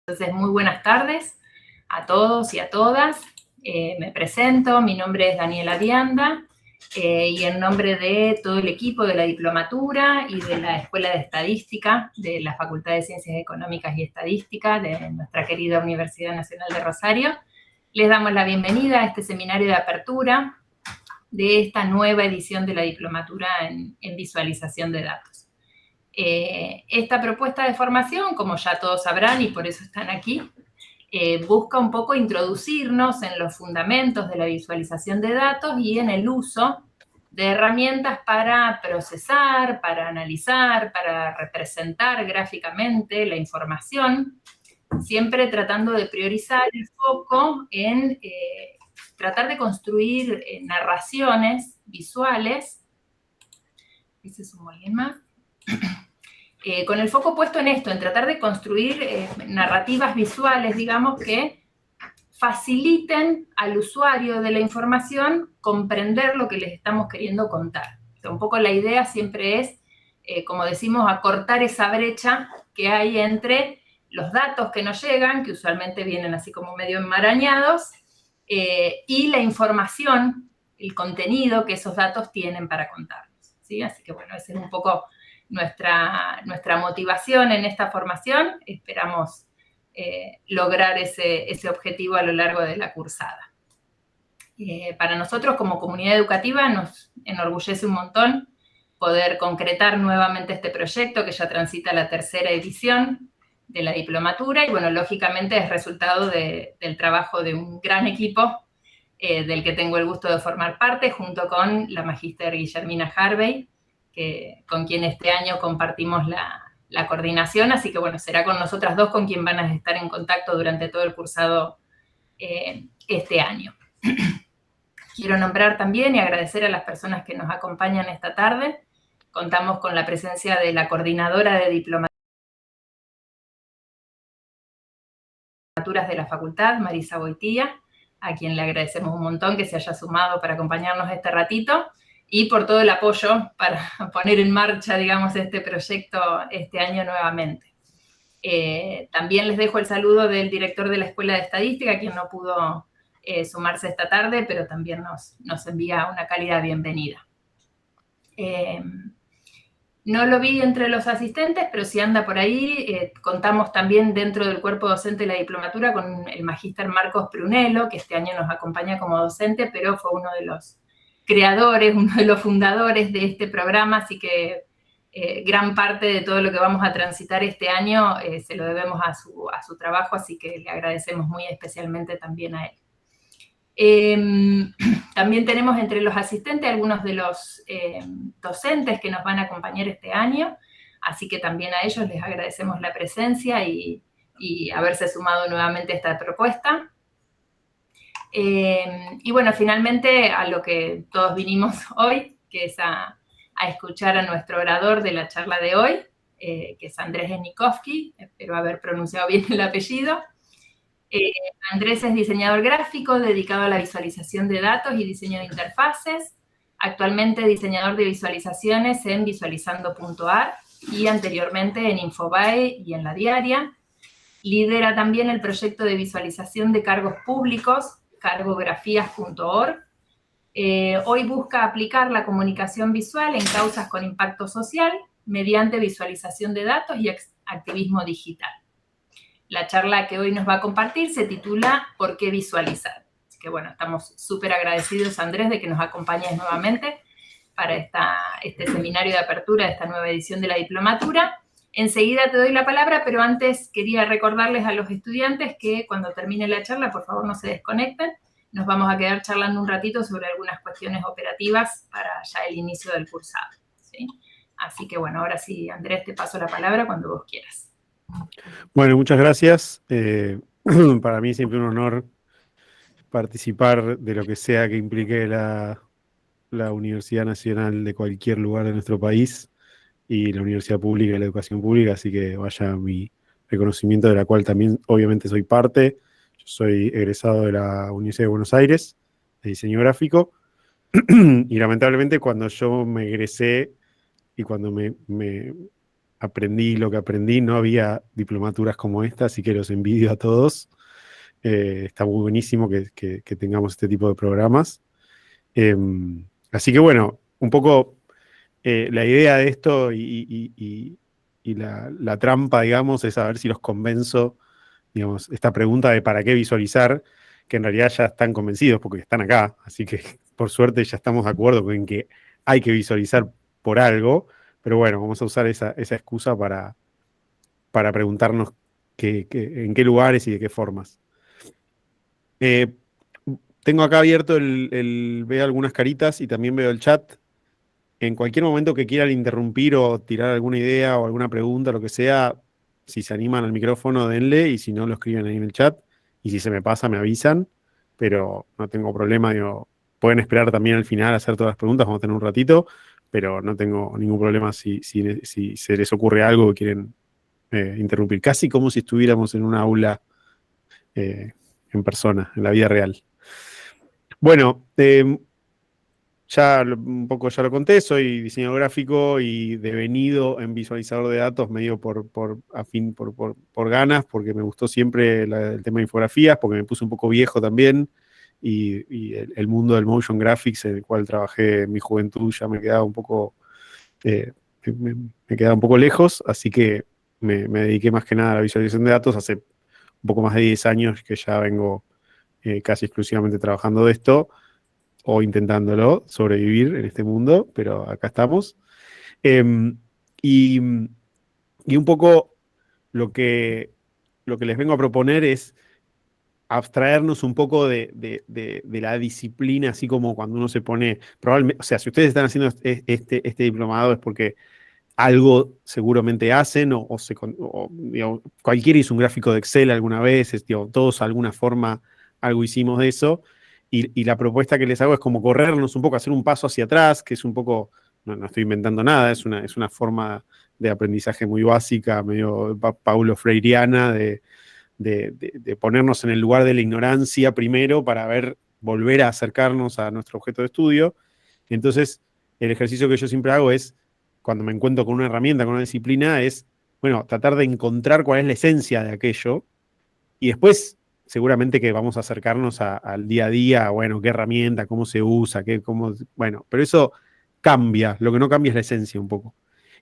Entonces, muy buenas tardes a todos y a todas. Me presento, mi nombre es Daniela Vianda y en nombre de todo el equipo de la diplomatura y de la Escuela de Estadística de la Facultad de Ciencias Económicas y Estadística de nuestra querida Universidad Nacional de Rosario, les damos la bienvenida a este seminario de apertura de esta nueva edición de la diplomatura en visualización de datos. Esta propuesta de formación, como ya todos sabrán y por eso están aquí, busca un poco introducirnos en los fundamentos de la visualización de datos y en el uso de herramientas para procesar, para analizar, para representar gráficamente la información, siempre tratando de priorizar el foco en tratar de construir narraciones visuales. Ese es un alguien más. Con el foco puesto en esto, en tratar de construir narrativas visuales, digamos, que faciliten al usuario de la información comprender lo que les estamos queriendo contar. O sea, un poco la idea siempre es, como decimos, acortar esa brecha que hay entre los datos que nos llegan, que usualmente vienen así como medio enmarañados, y la información, el contenido que esos datos tienen para contarnos, ¿sí? Así que bueno, ese es un poco nuestra motivación en esta formación. Esperamos lograr ese objetivo a lo largo de la cursada. Para nosotros como comunidad educativa nos enorgullece un montón poder concretar nuevamente este proyecto que ya transita la tercera edición de la diplomatura y bueno, lógicamente es resultado del trabajo de un gran equipo del que tengo el gusto de formar parte junto con la magíster Guillermina Harvey, con quien este año compartimos la coordinación, así que bueno, será con nosotras dos con quien van a estar en contacto durante todo el cursado este año. Quiero nombrar también y agradecer a las personas que nos acompañan esta tarde. Contamos con la presencia de la coordinadora de diplomaturas de la facultad, Marisa Boitía, a quien le agradecemos un montón que se haya sumado para acompañarnos este ratito, y por todo el apoyo para poner en marcha, digamos, este proyecto este año nuevamente. También les dejo el saludo del director de la Escuela de Estadística, quien no pudo sumarse esta tarde, pero también nos envía una cálida bienvenida. No lo vi entre los asistentes, pero si anda por ahí, contamos también dentro del cuerpo docente de la diplomatura con el magíster Marcos Prunello, que este año nos acompaña como docente, pero fue uno de los creadores, uno de los fundadores de este programa, así que gran parte de todo lo que vamos a transitar este año se lo debemos a su trabajo, así que le agradecemos muy especialmente también a él. También tenemos entre los asistentes algunos de los docentes que nos van a acompañar este año, así que también a ellos les agradecemos la presencia y haberse sumado nuevamente a esta propuesta. Y bueno, finalmente a lo que todos vinimos hoy, que es a escuchar a nuestro orador de la charla de hoy, que es Andrés Enikovsky, espero haber pronunciado bien el apellido. Andrés es diseñador gráfico dedicado a la visualización de datos y diseño de interfaces, actualmente diseñador de visualizaciones en visualizando.ar y anteriormente en Infobae y en La Diaria. Lidera también el proyecto de visualización de cargos públicos, cargografías.org. Hoy busca aplicar la comunicación visual en causas con impacto social mediante visualización de datos y activismo digital. La charla que hoy nos va a compartir se titula ¿Por qué visualizar? Así que bueno, estamos súper agradecidos, Andrés, de que nos acompañes nuevamente para este seminario de apertura de esta nueva edición de la diplomatura. Enseguida te doy la palabra, pero antes quería recordarles a los estudiantes que cuando termine la charla, por favor, no se desconecten. Nos vamos a quedar charlando un ratito sobre algunas cuestiones operativas para ya el inicio del cursado, ¿sí? Así que bueno, ahora sí, Andrés, te paso la palabra cuando vos quieras. Bueno, muchas gracias. Para mí es siempre un honor participar de lo que sea que implique la Universidad Nacional de cualquier lugar de nuestro país y la Universidad Pública y la Educación Pública, así que vaya mi reconocimiento, de la cual también obviamente soy parte. Yo soy egresado de la Universidad de Buenos Aires, de diseño gráfico, y lamentablemente cuando yo me egresé y cuando me aprendí lo que aprendí. No había diplomaturas como esta, así que los envidio a todos. Está muy buenísimo que tengamos este tipo de programas. Así que bueno, un poco la idea de esto y la trampa, digamos, es a ver si los convenzo, digamos, esta pregunta de para qué visualizar, que en realidad ya están convencidos porque están acá, así que por suerte ya estamos de acuerdo con que hay que visualizar por algo, pero bueno, vamos a usar esa excusa para preguntarnos en qué lugares y de qué formas. Eh, Tengo acá abierto veo algunas caritas y también veo el chat. En cualquier momento que quieran interrumpir o tirar alguna idea o alguna pregunta, lo que sea, si se animan al micrófono, denle, y si no, lo escriben ahí en el chat. Y si se me pasa, me avisan, pero no tengo problema, digo, pueden esperar también al final a hacer todas las preguntas, vamos a tener un ratito, pero no tengo ningún problema si se les ocurre algo que quieren interrumpir, casi como si estuviéramos en una aula eh, en persona, en la vida real. Bueno, un poco ya lo conté, soy diseñador gráfico y devenido en visualizador de datos medio por ganas, porque me gustó siempre el tema de infografías, porque me puse un poco viejo también, y el mundo del motion graphics, en el cual trabajé en mi juventud, ya me quedaba un poco, me quedaba un poco lejos, así que me dediqué más que nada a la visualización de datos hace un poco más de 10 años que ya vengo casi exclusivamente trabajando de esto, o intentándolo, sobrevivir en este mundo, pero acá estamos. Y, y un poco lo que les vengo a proponer es abstraernos un poco de la disciplina, así como cuando uno se pone, probablemente, o sea, si ustedes están haciendo este diplomado es porque algo seguramente hacen, digamos, cualquiera hizo un gráfico de Excel alguna vez, digamos, todos de alguna forma algo hicimos de eso, y la propuesta que les hago es como corrernos un poco, hacer un paso hacia atrás, que es un poco, no estoy inventando nada, es una forma de aprendizaje muy básica, medio Paulo Freireana, de ponernos en el lugar de la ignorancia primero para volver a acercarnos a nuestro objeto de estudio. Entonces, el ejercicio que yo siempre hago es, cuando me encuentro con una herramienta, con una disciplina, es, bueno, tratar de encontrar cuál es la esencia de aquello, y después seguramente que vamos a acercarnos al día a día, bueno, qué herramienta, cómo se usa, bueno, pero eso cambia, lo que no cambia es la esencia un poco.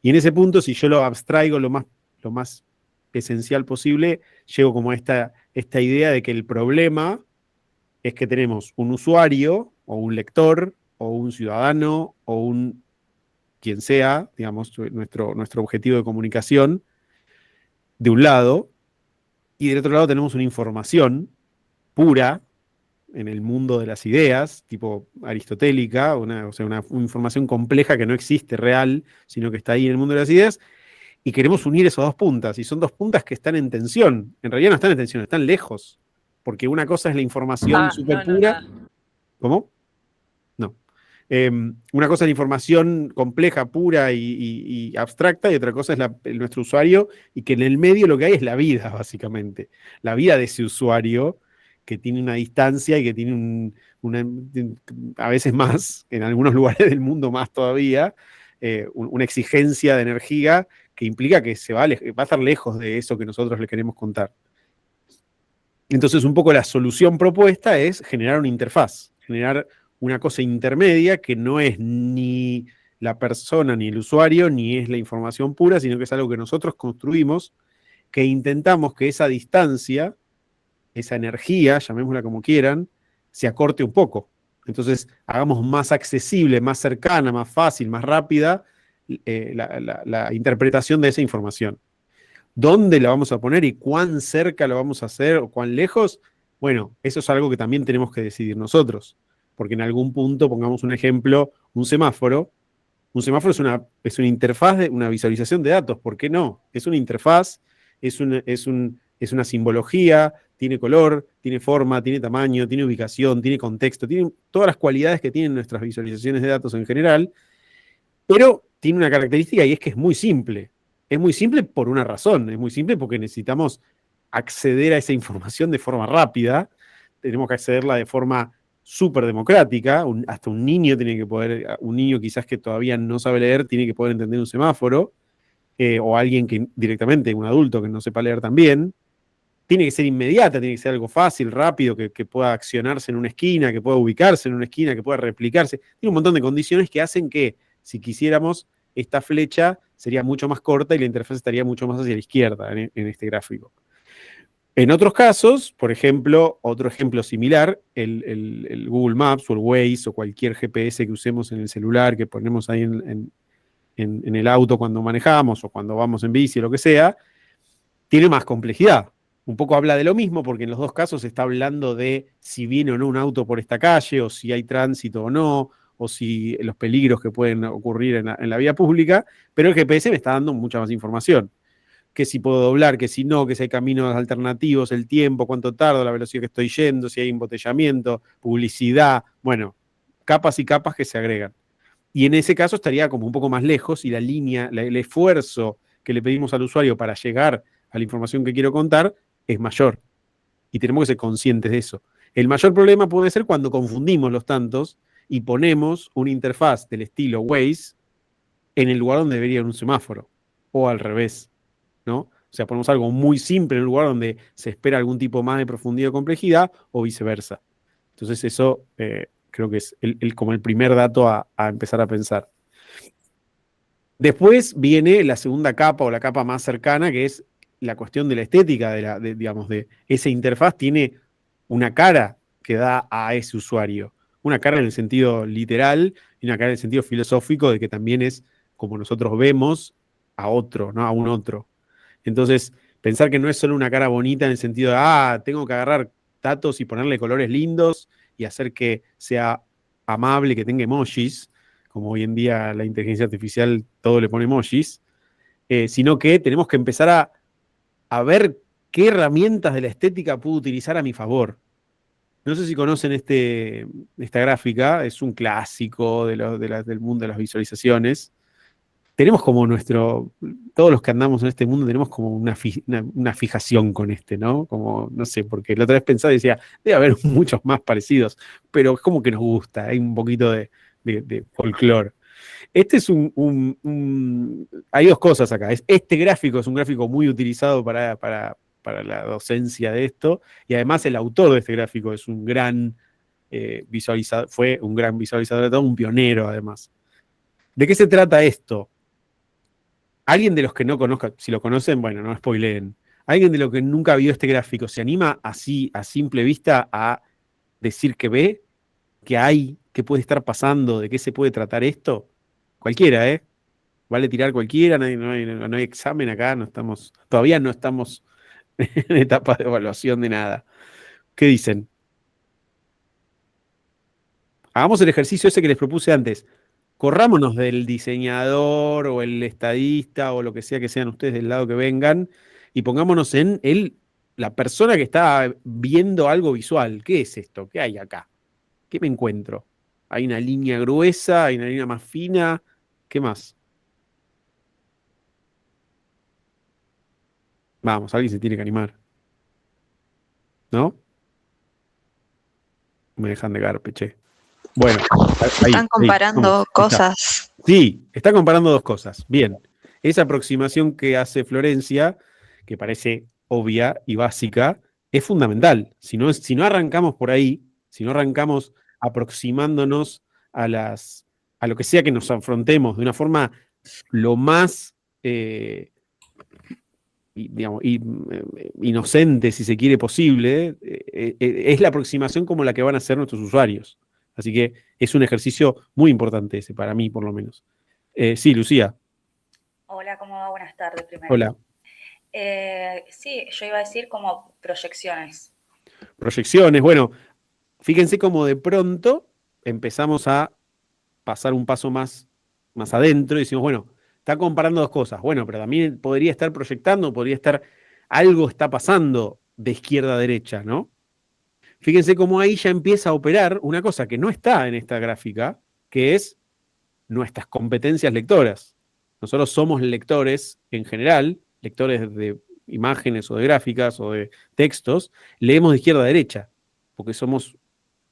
Y en ese punto, si yo lo abstraigo lo más esencial posible, llego como a esta idea de que el problema es que tenemos un usuario, o un lector, o un ciudadano, o quien sea, digamos, nuestro objetivo de comunicación, de un lado, y del otro lado tenemos una información pura en el mundo de las ideas, tipo aristotélica, o sea, una información compleja que no existe real, sino que está ahí en el mundo de las ideas, y queremos unir esas dos puntas, y son dos puntas que están en tensión. En realidad no están en tensión, están lejos, porque una cosa es la información súper pura. ¿Cómo? No. Una cosa es la información compleja, pura y abstracta, y otra cosa es nuestro usuario, y que en el medio lo que hay es la vida, básicamente. La vida de ese usuario, que tiene una distancia y que tiene a veces más, en algunos lugares del mundo más todavía, una exigencia de energía que implica que va a estar lejos de eso que nosotros le queremos contar. Entonces, un poco la solución propuesta es generar una interfaz, generar una cosa intermedia que no es ni la persona ni el usuario, ni es la información pura, sino que es algo que nosotros construimos, que intentamos que esa distancia, esa energía, llamémosla como quieran, se acorte un poco. Entonces, hagamos más accesible, más cercana, más fácil, más rápida la interpretación de esa información. ¿Dónde la vamos a poner y cuán cerca lo vamos a hacer o cuán lejos? Bueno, eso es algo que también tenemos que decidir nosotros, porque en algún punto, pongamos un ejemplo, un semáforo es una interfaz, una visualización de datos, ¿por qué no? Es una interfaz, es una simbología, tiene color, tiene forma, tiene tamaño, tiene ubicación, tiene contexto, tiene todas las cualidades que tienen nuestras visualizaciones de datos en general, pero tiene una característica, y es que es muy simple. Es muy simple por una razón, es muy simple porque necesitamos acceder a esa información de forma rápida, tenemos que accederla de forma súper democrática, hasta un niño tiene que poder, un niño quizás que todavía no sabe leer, tiene que poder entender un semáforo, o alguien que directamente, un adulto que no sepa leer también, tiene que ser inmediata, tiene que ser algo fácil, rápido, que pueda accionarse en una esquina, que pueda ubicarse en una esquina, que pueda replicarse. Tiene un montón de condiciones que hacen que, si quisiéramos, esta flecha sería mucho más corta y la interfaz estaría mucho más hacia la izquierda en este gráfico. En otros casos, por ejemplo, otro ejemplo similar, el Google Maps o el Waze o cualquier GPS que usemos en el celular, que ponemos ahí en el auto cuando manejamos o cuando vamos en bici o lo que sea, tiene más complejidad. Un poco habla de lo mismo, porque en los dos casos está hablando de si viene o no un auto por esta calle, o si hay tránsito o no, o si los peligros que pueden ocurrir en la vía pública, pero el GPS me está dando mucha más información. Que si puedo doblar, que si no, que si hay caminos alternativos, el tiempo, cuánto tardo, la velocidad que estoy yendo, si hay embotellamiento, publicidad, bueno, capas y capas que se agregan. Y en ese caso estaría como un poco más lejos y la línea, el esfuerzo que le pedimos al usuario para llegar a la información que quiero contar es mayor. Y tenemos que ser conscientes de eso. El mayor problema puede ser cuando confundimos los tantos y ponemos una interfaz del estilo Waze en el lugar donde debería ir un semáforo. O al revés, ¿no? O sea, ponemos algo muy simple en un lugar donde se espera algún tipo más de profundidad o complejidad, o viceversa. Entonces eso creo que es como el primer dato a empezar a pensar. Después viene la segunda capa o la capa más cercana, que es la cuestión de la estética, digamos, de esa interfaz tiene una cara que da a ese usuario. Una cara en el sentido literal y una cara en el sentido filosófico de que también es como nosotros vemos a otro, ¿no? A un otro. Entonces, pensar que no es solo una cara bonita en el sentido de, tengo que agarrar datos y ponerle colores lindos y hacer que sea amable, que tenga emojis, como hoy en día la inteligencia artificial todo le pone emojis, sino que tenemos que empezar a ver qué herramientas de la estética puedo utilizar a mi favor. No sé si conocen esta gráfica, es un clásico del mundo de las visualizaciones. Tenemos como todos los que andamos en este mundo tenemos como una fijación con ¿no? Como, no sé, porque la otra vez pensaba y decía, debe haber muchos más parecidos, pero es como que nos gusta, hay un poquito de folclore. Este es hay dos cosas acá. Este gráfico es un gráfico muy utilizado para la docencia de esto, y además el autor de este gráfico es un gran visualizador, fue un gran visualizador de todo, un pionero además. ¿De qué se trata esto? Alguien de los que no conozca, si lo conocen, bueno, no spoileen. Alguien de los que nunca vio este gráfico, ¿se anima así, a simple vista, a decir que ve, que hay, qué puede estar pasando, de qué se puede tratar esto? Cualquiera, ¿eh? Vale tirar cualquiera, no hay examen acá, todavía no estamos en etapa de evaluación de nada. ¿Qué dicen? Hagamos el ejercicio ese que les propuse antes. Corrámonos del diseñador o el estadista o lo que sea que sean ustedes del lado que vengan y pongámonos en la persona que está viendo algo visual. ¿Qué es esto? ¿Qué hay acá? ¿Qué me encuentro? ¿Hay una línea gruesa? ¿Hay una línea más fina? ¿Qué más? Vamos, alguien se tiene que animar. ¿No? Me dejan de garpe, che. Bueno, Están comparando cosas. Sí, está comparando dos cosas. Bien, esa aproximación que hace Florencia, que parece obvia y básica, es fundamental. Si no arrancamos por ahí, si no arrancamos aproximándonos a lo que sea que nos afrontemos de una forma lo más inocente, si se quiere, posible, es la aproximación como la que van a hacer nuestros usuarios. Así que es un ejercicio muy importante ese, para mí por lo menos. Sí, Lucía. Hola, ¿cómo va? Buenas tardes primero. Hola. Sí, yo iba a decir como proyecciones. Proyecciones, bueno, fíjense cómo de pronto empezamos a pasar un paso más adentro y decimos, bueno, está comparando dos cosas. Bueno, pero también podría estar proyectando, algo está pasando de izquierda a derecha, ¿no? Fíjense cómo ahí ya empieza a operar una cosa que no está en esta gráfica, que es nuestras competencias lectoras. Nosotros somos lectores en general, lectores de imágenes o de gráficas o de textos, leemos de izquierda a derecha, porque somos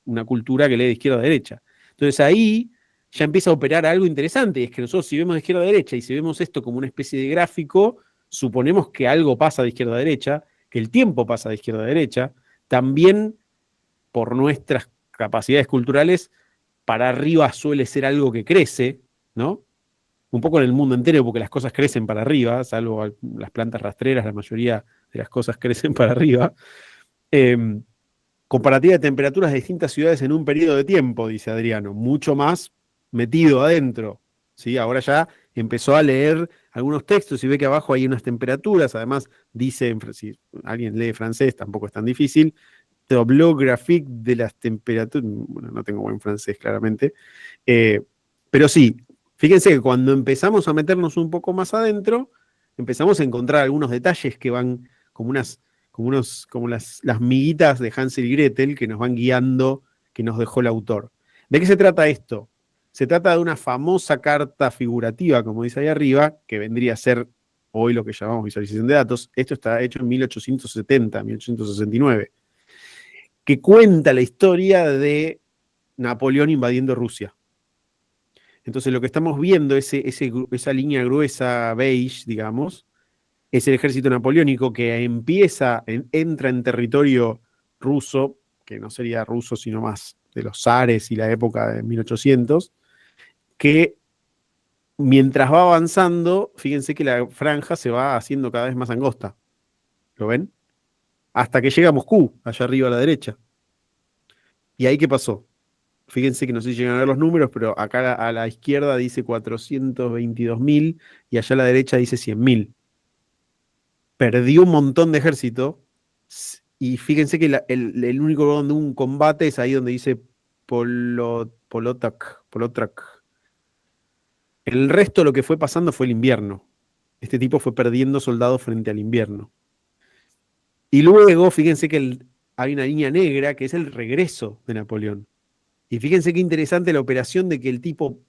una cultura que lee de izquierda a derecha. Entonces ahí ya empieza a operar algo interesante, y es que nosotros si vemos de izquierda a derecha y si vemos esto como una especie de gráfico, suponemos que algo pasa de izquierda a derecha, que el tiempo pasa de izquierda a derecha, también por nuestras capacidades culturales, para arriba suele ser algo que crece, ¿no? Un poco en el mundo entero, porque las cosas crecen para arriba, salvo las plantas rastreras, la mayoría de las cosas crecen para arriba. Comparativa de temperaturas de distintas ciudades en un periodo de tiempo, dice Adriano, mucho más metido adentro. ¿Sí? Ahora ya empezó a leer algunos textos y ve que abajo hay unas temperaturas, además dice, si alguien lee francés, tampoco es tan difícil, tableau graphique de las temperaturas, bueno, no tengo buen francés claramente, pero sí, fíjense que cuando empezamos a meternos un poco más adentro, empezamos a encontrar algunos detalles que van como las miguitas de Hansel y Gretel que nos van guiando, que nos dejó el autor. ¿De qué se trata esto? Se trata de una famosa carta figurativa, como dice ahí arriba, que vendría a ser hoy lo que llamamos visualización de datos. Esto está hecho en 1870, 1869, que cuenta la historia de Napoleón invadiendo Rusia. Entonces lo que estamos viendo, esa línea gruesa beige, digamos, es el ejército napoleónico que entra en territorio ruso, que no sería ruso sino más de los zares y la época de 1800, que mientras va avanzando, fíjense que la franja se va haciendo cada vez más angosta. ¿Lo ven? Hasta que llega a Moscú, allá arriba a la derecha. ¿Y ahí qué pasó? Fíjense que no sé si llegan a ver los números, pero acá a la izquierda dice 422.000 y allá a la derecha dice 100.000. Perdió un montón de ejército y fíjense que el único lugar donde hubo un combate es ahí donde dice Polotrak. El resto de lo que fue pasando fue el invierno. Este tipo fue perdiendo soldados frente al invierno. Y luego, fíjense que hay una línea negra que es el regreso de Napoleón. Y fíjense qué interesante la operación de que el tipo,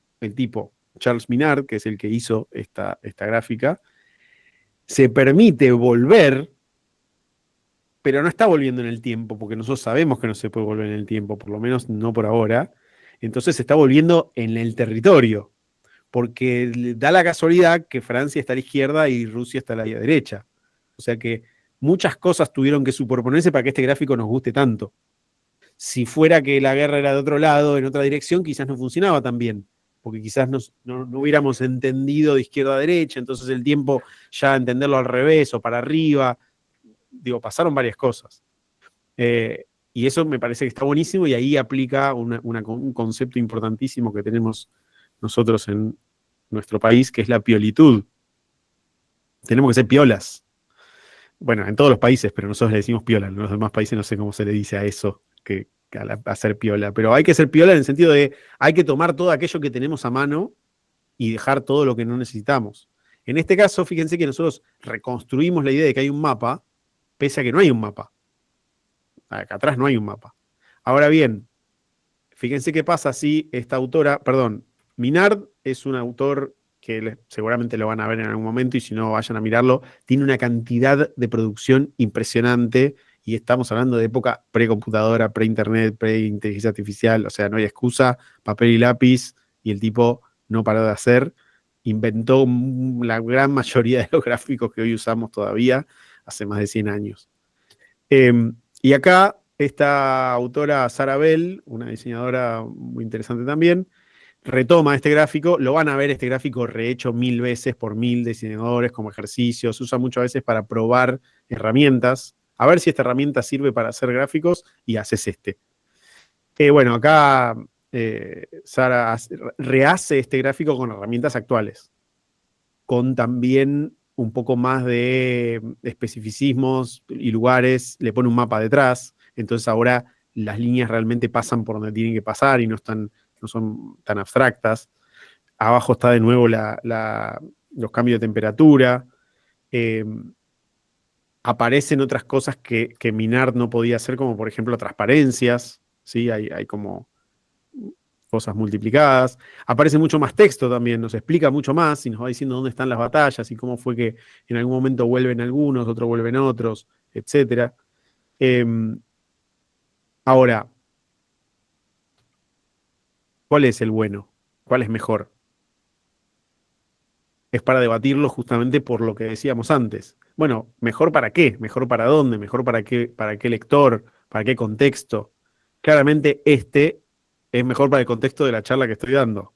Charles Minard, que es el que hizo esta gráfica, se permite volver, pero no está volviendo en el tiempo, porque nosotros sabemos que no se puede volver en el tiempo, por lo menos no por ahora. Entonces se está volviendo en el territorio, porque da la casualidad que Francia está a la izquierda y Rusia está a la derecha. O sea que muchas cosas tuvieron que superponerse para que este gráfico nos guste tanto. Si fuera que la guerra era de otro lado, en otra dirección, quizás no funcionaba tan bien, porque quizás no hubiéramos entendido de izquierda a derecha, entonces el tiempo ya entenderlo al revés o para arriba, digo, pasaron varias cosas. Y eso me parece que está buenísimo y ahí aplica un concepto importantísimo que tenemos nosotros en nuestro país, que es la piolitud. Tenemos que ser piolas. Bueno, en todos los países, pero nosotros le decimos piola. En los demás países no sé cómo se le dice a eso, a ser piola. Pero hay que ser piola en el sentido de hay que tomar todo aquello que tenemos a mano y dejar todo lo que no necesitamos. En este caso, fíjense que nosotros reconstruimos la idea de que hay un mapa, pese a que no hay un mapa. Acá atrás no hay un mapa. Ahora bien, fíjense qué pasa si esta autora, perdón, Minard es un autor que seguramente lo van a ver en algún momento y si no vayan a mirarlo, tiene una cantidad de producción impresionante y estamos hablando de época pre-computadora, pre-internet, pre-inteligencia artificial, o sea, no hay excusa, papel y lápiz y el tipo no paró de hacer, inventó la gran mayoría de los gráficos que hoy usamos todavía hace más de 100 años. Y acá esta autora Sara Bell, una diseñadora muy interesante también, retoma este gráfico. Lo van a ver este gráfico rehecho 1000 veces por 1000 diseñadores como ejercicio. Se usa muchas veces para probar herramientas. A ver si esta herramienta sirve para hacer gráficos y haces este. Bueno, acá Sara rehace este gráfico con herramientas actuales, con también un poco más de especificismos y lugares, le pone un mapa detrás, entonces ahora las líneas realmente pasan por donde tienen que pasar y no son tan abstractas. Abajo está de nuevo los cambios de temperatura. Aparecen otras cosas que Minard no podía hacer, como por ejemplo transparencias, ¿sí? Hay como cosas multiplicadas. Aparece mucho más texto también, nos explica mucho más y nos va diciendo dónde están las batallas y cómo fue que en algún momento vuelven algunos, otros vuelven otros, etc. Ahora, ¿cuál es el bueno? ¿Cuál es mejor? Es para debatirlo justamente por lo que decíamos antes. Bueno, ¿mejor para qué? ¿Mejor para dónde? ¿Mejor para qué lector? ¿Para qué contexto? Claramente este es mejor para el contexto de la charla que estoy dando.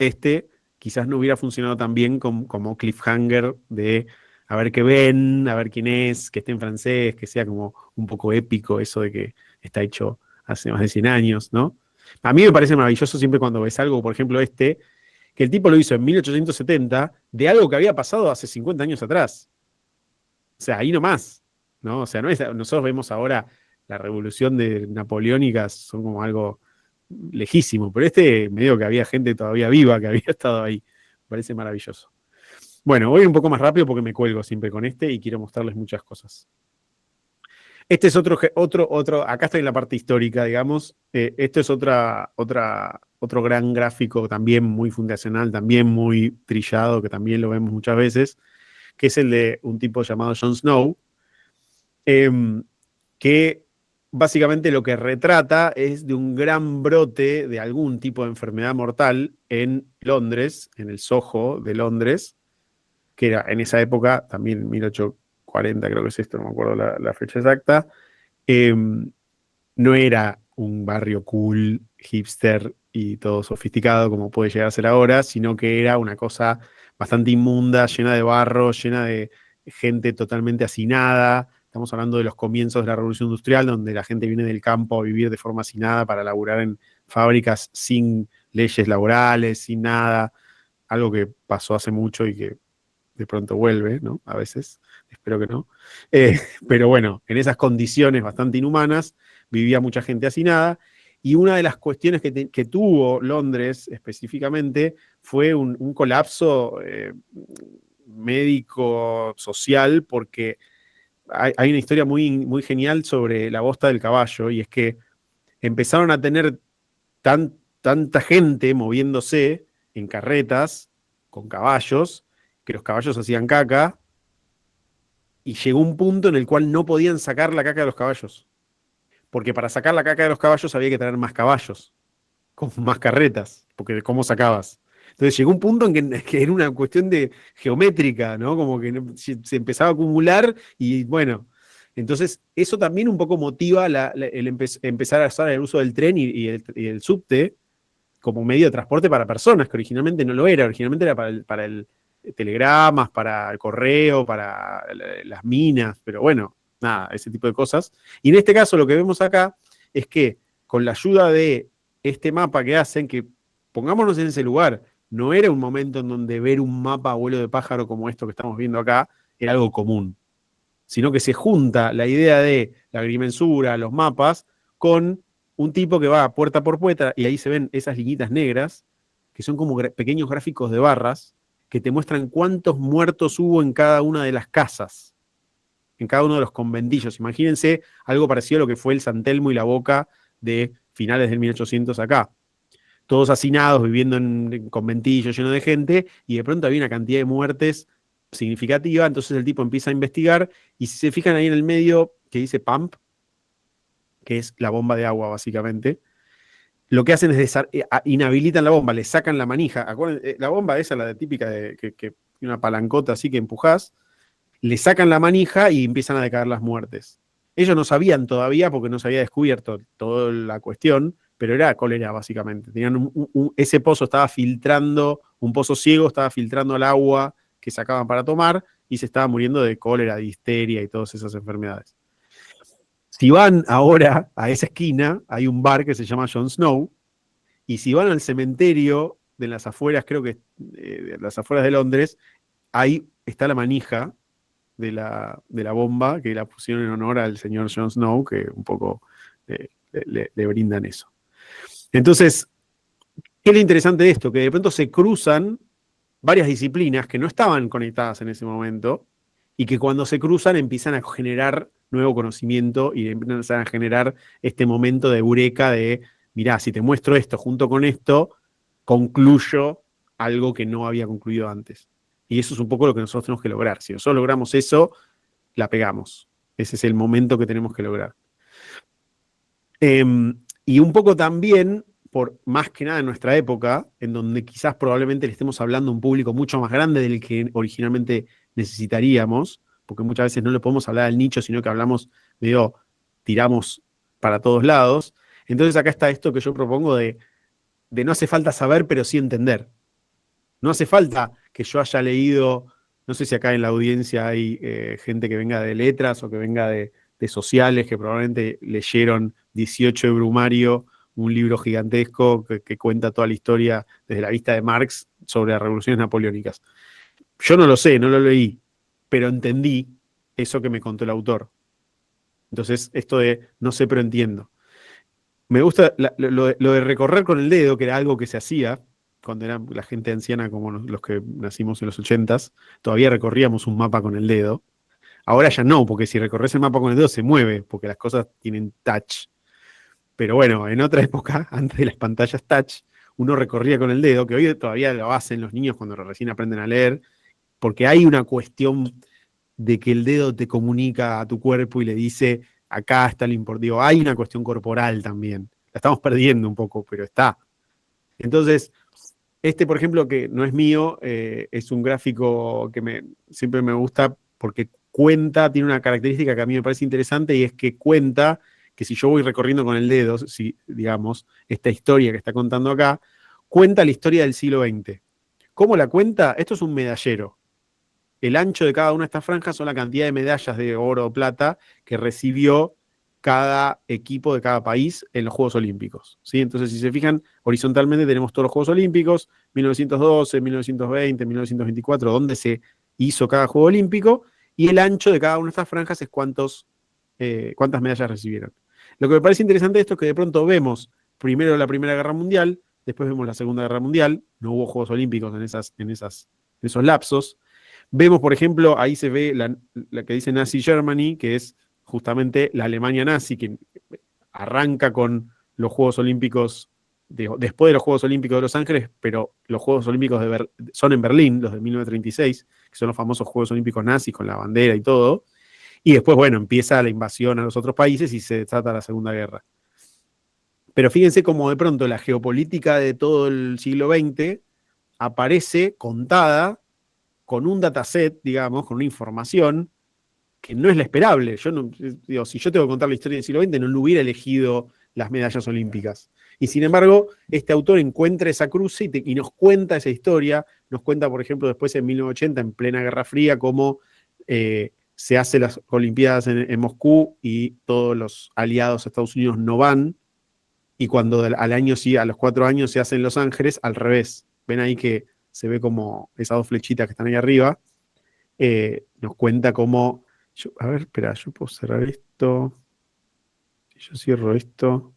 Este quizás no hubiera funcionado tan bien como cliffhanger de a ver qué ven, a ver quién es, que esté en francés, que sea como un poco épico eso de que está hecho hace más de 100 años, ¿no? A mí me parece maravilloso siempre cuando ves algo, por ejemplo que el tipo lo hizo en 1870 de algo que había pasado hace 50 años atrás. O sea, ahí nomás, ¿no? O sea, nosotros vemos ahora la revolución de napoleónica, son como algo lejísimo, pero medio que había gente todavía viva que había estado ahí. Me parece maravilloso. Bueno, voy un poco más rápido porque me cuelgo siempre con y quiero mostrarles muchas cosas. Este es otro, acá estoy en la parte histórica, digamos. Esto es otro gran gráfico también muy fundacional, también muy trillado, que también lo vemos muchas veces, que es el de un tipo llamado Jon Snow, que básicamente lo que retrata es de un gran brote de algún tipo de enfermedad mortal en Londres, en el Soho de Londres, que era en esa época, también 1840 creo que es esto, no me acuerdo la fecha exacta. No era un barrio cool, hipster y todo sofisticado como puede llegar a ser ahora, sino que era una cosa bastante inmunda, llena de barro, llena de gente totalmente hacinada. Estamos hablando de los comienzos de la Revolución Industrial, donde la gente viene del campo a vivir de forma hacinada para laburar en fábricas sin leyes laborales, sin nada. Algo que pasó hace mucho y que de pronto vuelve, ¿no? A veces, espero que no. Pero bueno, en esas condiciones bastante inhumanas, vivía mucha gente hacinada, y una de las cuestiones que tuvo Londres específicamente fue un colapso médico-social, porque hay una historia muy, muy genial sobre la bosta del caballo, y es que empezaron a tener tanta gente moviéndose en carretas con caballos, que los caballos hacían caca, y llegó un punto en el cual no podían sacar la caca de los caballos. Porque para sacar la caca de los caballos había que tener más caballos, con más carretas, porque ¿cómo sacabas? Entonces llegó un punto en que era una cuestión de geométrica, ¿no? Como que se empezaba a acumular y bueno, entonces eso también un poco motiva empezar a usar el uso del tren y el subte como medio de transporte para personas, que originalmente no lo era, originalmente era para el telegramas, para el correo, para las minas, pero bueno, nada, ese tipo de cosas. Y en este caso lo que vemos acá es que con la ayuda de este mapa que hacen, que pongámonos en ese lugar, no era un momento en donde ver un mapa a vuelo de pájaro como esto que estamos viendo acá era algo común, sino que se junta la idea de la agrimensura, los mapas, con un tipo que va puerta por puerta, y ahí se ven esas liñitas negras, que son como pequeños gráficos de barras, que te muestran cuántos muertos hubo en cada una de las casas, en cada uno de los conventillos. Imagínense algo parecido a lo que fue el San Telmo y la Boca de finales del 1800 acá. Todos hacinados, viviendo en conventillos llenos de gente, y de pronto había una cantidad de muertes significativa. Entonces el tipo empieza a investigar, y si se fijan ahí en el medio que dice pump, que es la bomba de agua básicamente, lo que hacen es inhabilitan la bomba, le sacan la manija. Acuérdense, la bomba esa, la de típica de que una palancota así que empujás, le sacan la manija y empiezan a decaer las muertes. Ellos no sabían todavía porque no se había descubierto toda la cuestión, pero era cólera básicamente. Tenían ese pozo estaba filtrando, un pozo ciego estaba filtrando el agua que sacaban para tomar, y se estaba muriendo de cólera, de histeria y todas esas enfermedades. Si van ahora a esa esquina, hay un bar que se llama Jon Snow, y si van al cementerio de las afueras, creo que de las afueras de Londres, ahí está la manija de la bomba, que la pusieron en honor al señor Jon Snow, que un poco le brindan eso. Entonces, ¿qué es lo interesante de esto? Que de pronto se cruzan varias disciplinas que no estaban conectadas en ese momento, y que cuando se cruzan empiezan a generar nuevo conocimiento y empiezan a generar este momento de eureka de, mirá, si te muestro esto junto con esto, concluyo algo que no había concluido antes. Y eso es un poco lo que nosotros tenemos que lograr. Si nosotros logramos eso, la pegamos. Ese es el momento que tenemos que lograr. Y un poco también por más que nada en nuestra época, en donde quizás probablemente le estemos hablando a un público mucho más grande del que originalmente necesitaríamos, porque muchas veces no le podemos hablar al nicho, sino que hablamos, tiramos para todos lados. Entonces acá está esto que yo propongo de no hace falta saber, pero sí entender. No hace falta que yo haya leído, no sé si acá en la audiencia hay gente que venga de letras o que venga de sociales, que probablemente leyeron 18 de Brumario, un libro gigantesco que cuenta toda la historia desde la vista de Marx sobre las revoluciones napoleónicas. Yo no lo sé, no lo leí, pero entendí eso que me contó el autor. Entonces, esto de no sé, pero entiendo. Me gusta lo de recorrer con el dedo, que era algo que se hacía cuando era la gente anciana como los que nacimos en los 80s. Todavía recorríamos un mapa con el dedo. Ahora ya no, porque si recorres el mapa con el dedo se mueve, porque las cosas tienen touch. Pero bueno, en otra época, antes de las pantallas touch, uno recorría con el dedo, que hoy todavía lo hacen los niños cuando recién aprenden a leer, porque hay una cuestión de que el dedo te comunica a tu cuerpo y le dice, acá está lo importante. Digo, hay una cuestión corporal también. La estamos perdiendo un poco, pero está. Entonces, por ejemplo, que no es mío, es un gráfico que siempre me gusta porque tiene una característica que a mí me parece interesante, y es que cuenta que si yo voy recorriendo con el dedo, digamos, esta historia que está contando acá, cuenta la historia del siglo XX. ¿Cómo la cuenta? Esto es un medallero. El ancho de cada una de estas franjas son la cantidad de medallas de oro o plata que recibió cada equipo de cada país en los Juegos Olímpicos, ¿sí? Entonces, si se fijan, horizontalmente tenemos todos los Juegos Olímpicos, 1912, 1920, 1924, donde se hizo cada Juego Olímpico, y el ancho de cada una de estas franjas es cuántas medallas recibieron. Lo que me parece interesante de esto es que de pronto vemos primero la Primera Guerra Mundial, después vemos la Segunda Guerra Mundial, no hubo Juegos Olímpicos en esos lapsos. Vemos, por ejemplo, ahí se ve la que dice Nazi Germany, que es justamente la Alemania nazi, que arranca con los Juegos Olímpicos, después de los Juegos Olímpicos de Los Ángeles, pero los Juegos Olímpicos son en Berlín, los de 1936, que son los famosos Juegos Olímpicos nazis con la bandera y todo. Y después, bueno, empieza la invasión a los otros países y se desata la Segunda Guerra. Pero fíjense cómo de pronto la geopolítica de todo el siglo XX aparece contada con un dataset, digamos, con una información que no es la esperable. Si yo tengo que contar la historia del siglo XX, no lo hubiera elegido las medallas olímpicas. Y sin embargo, este autor encuentra esa cruce y nos cuenta esa historia. Nos cuenta, por ejemplo, después en 1980, en plena Guerra Fría, cómo se hacen las Olimpiadas en Moscú y todos los aliados a Estados Unidos no van. Y cuando a los 4 años se hace en Los Ángeles, al revés. Ven ahí que se ve como esas 2 flechitas que están ahí arriba. Nos cuenta cómo... a ver, espera, yo puedo cerrar esto. Si yo cierro esto...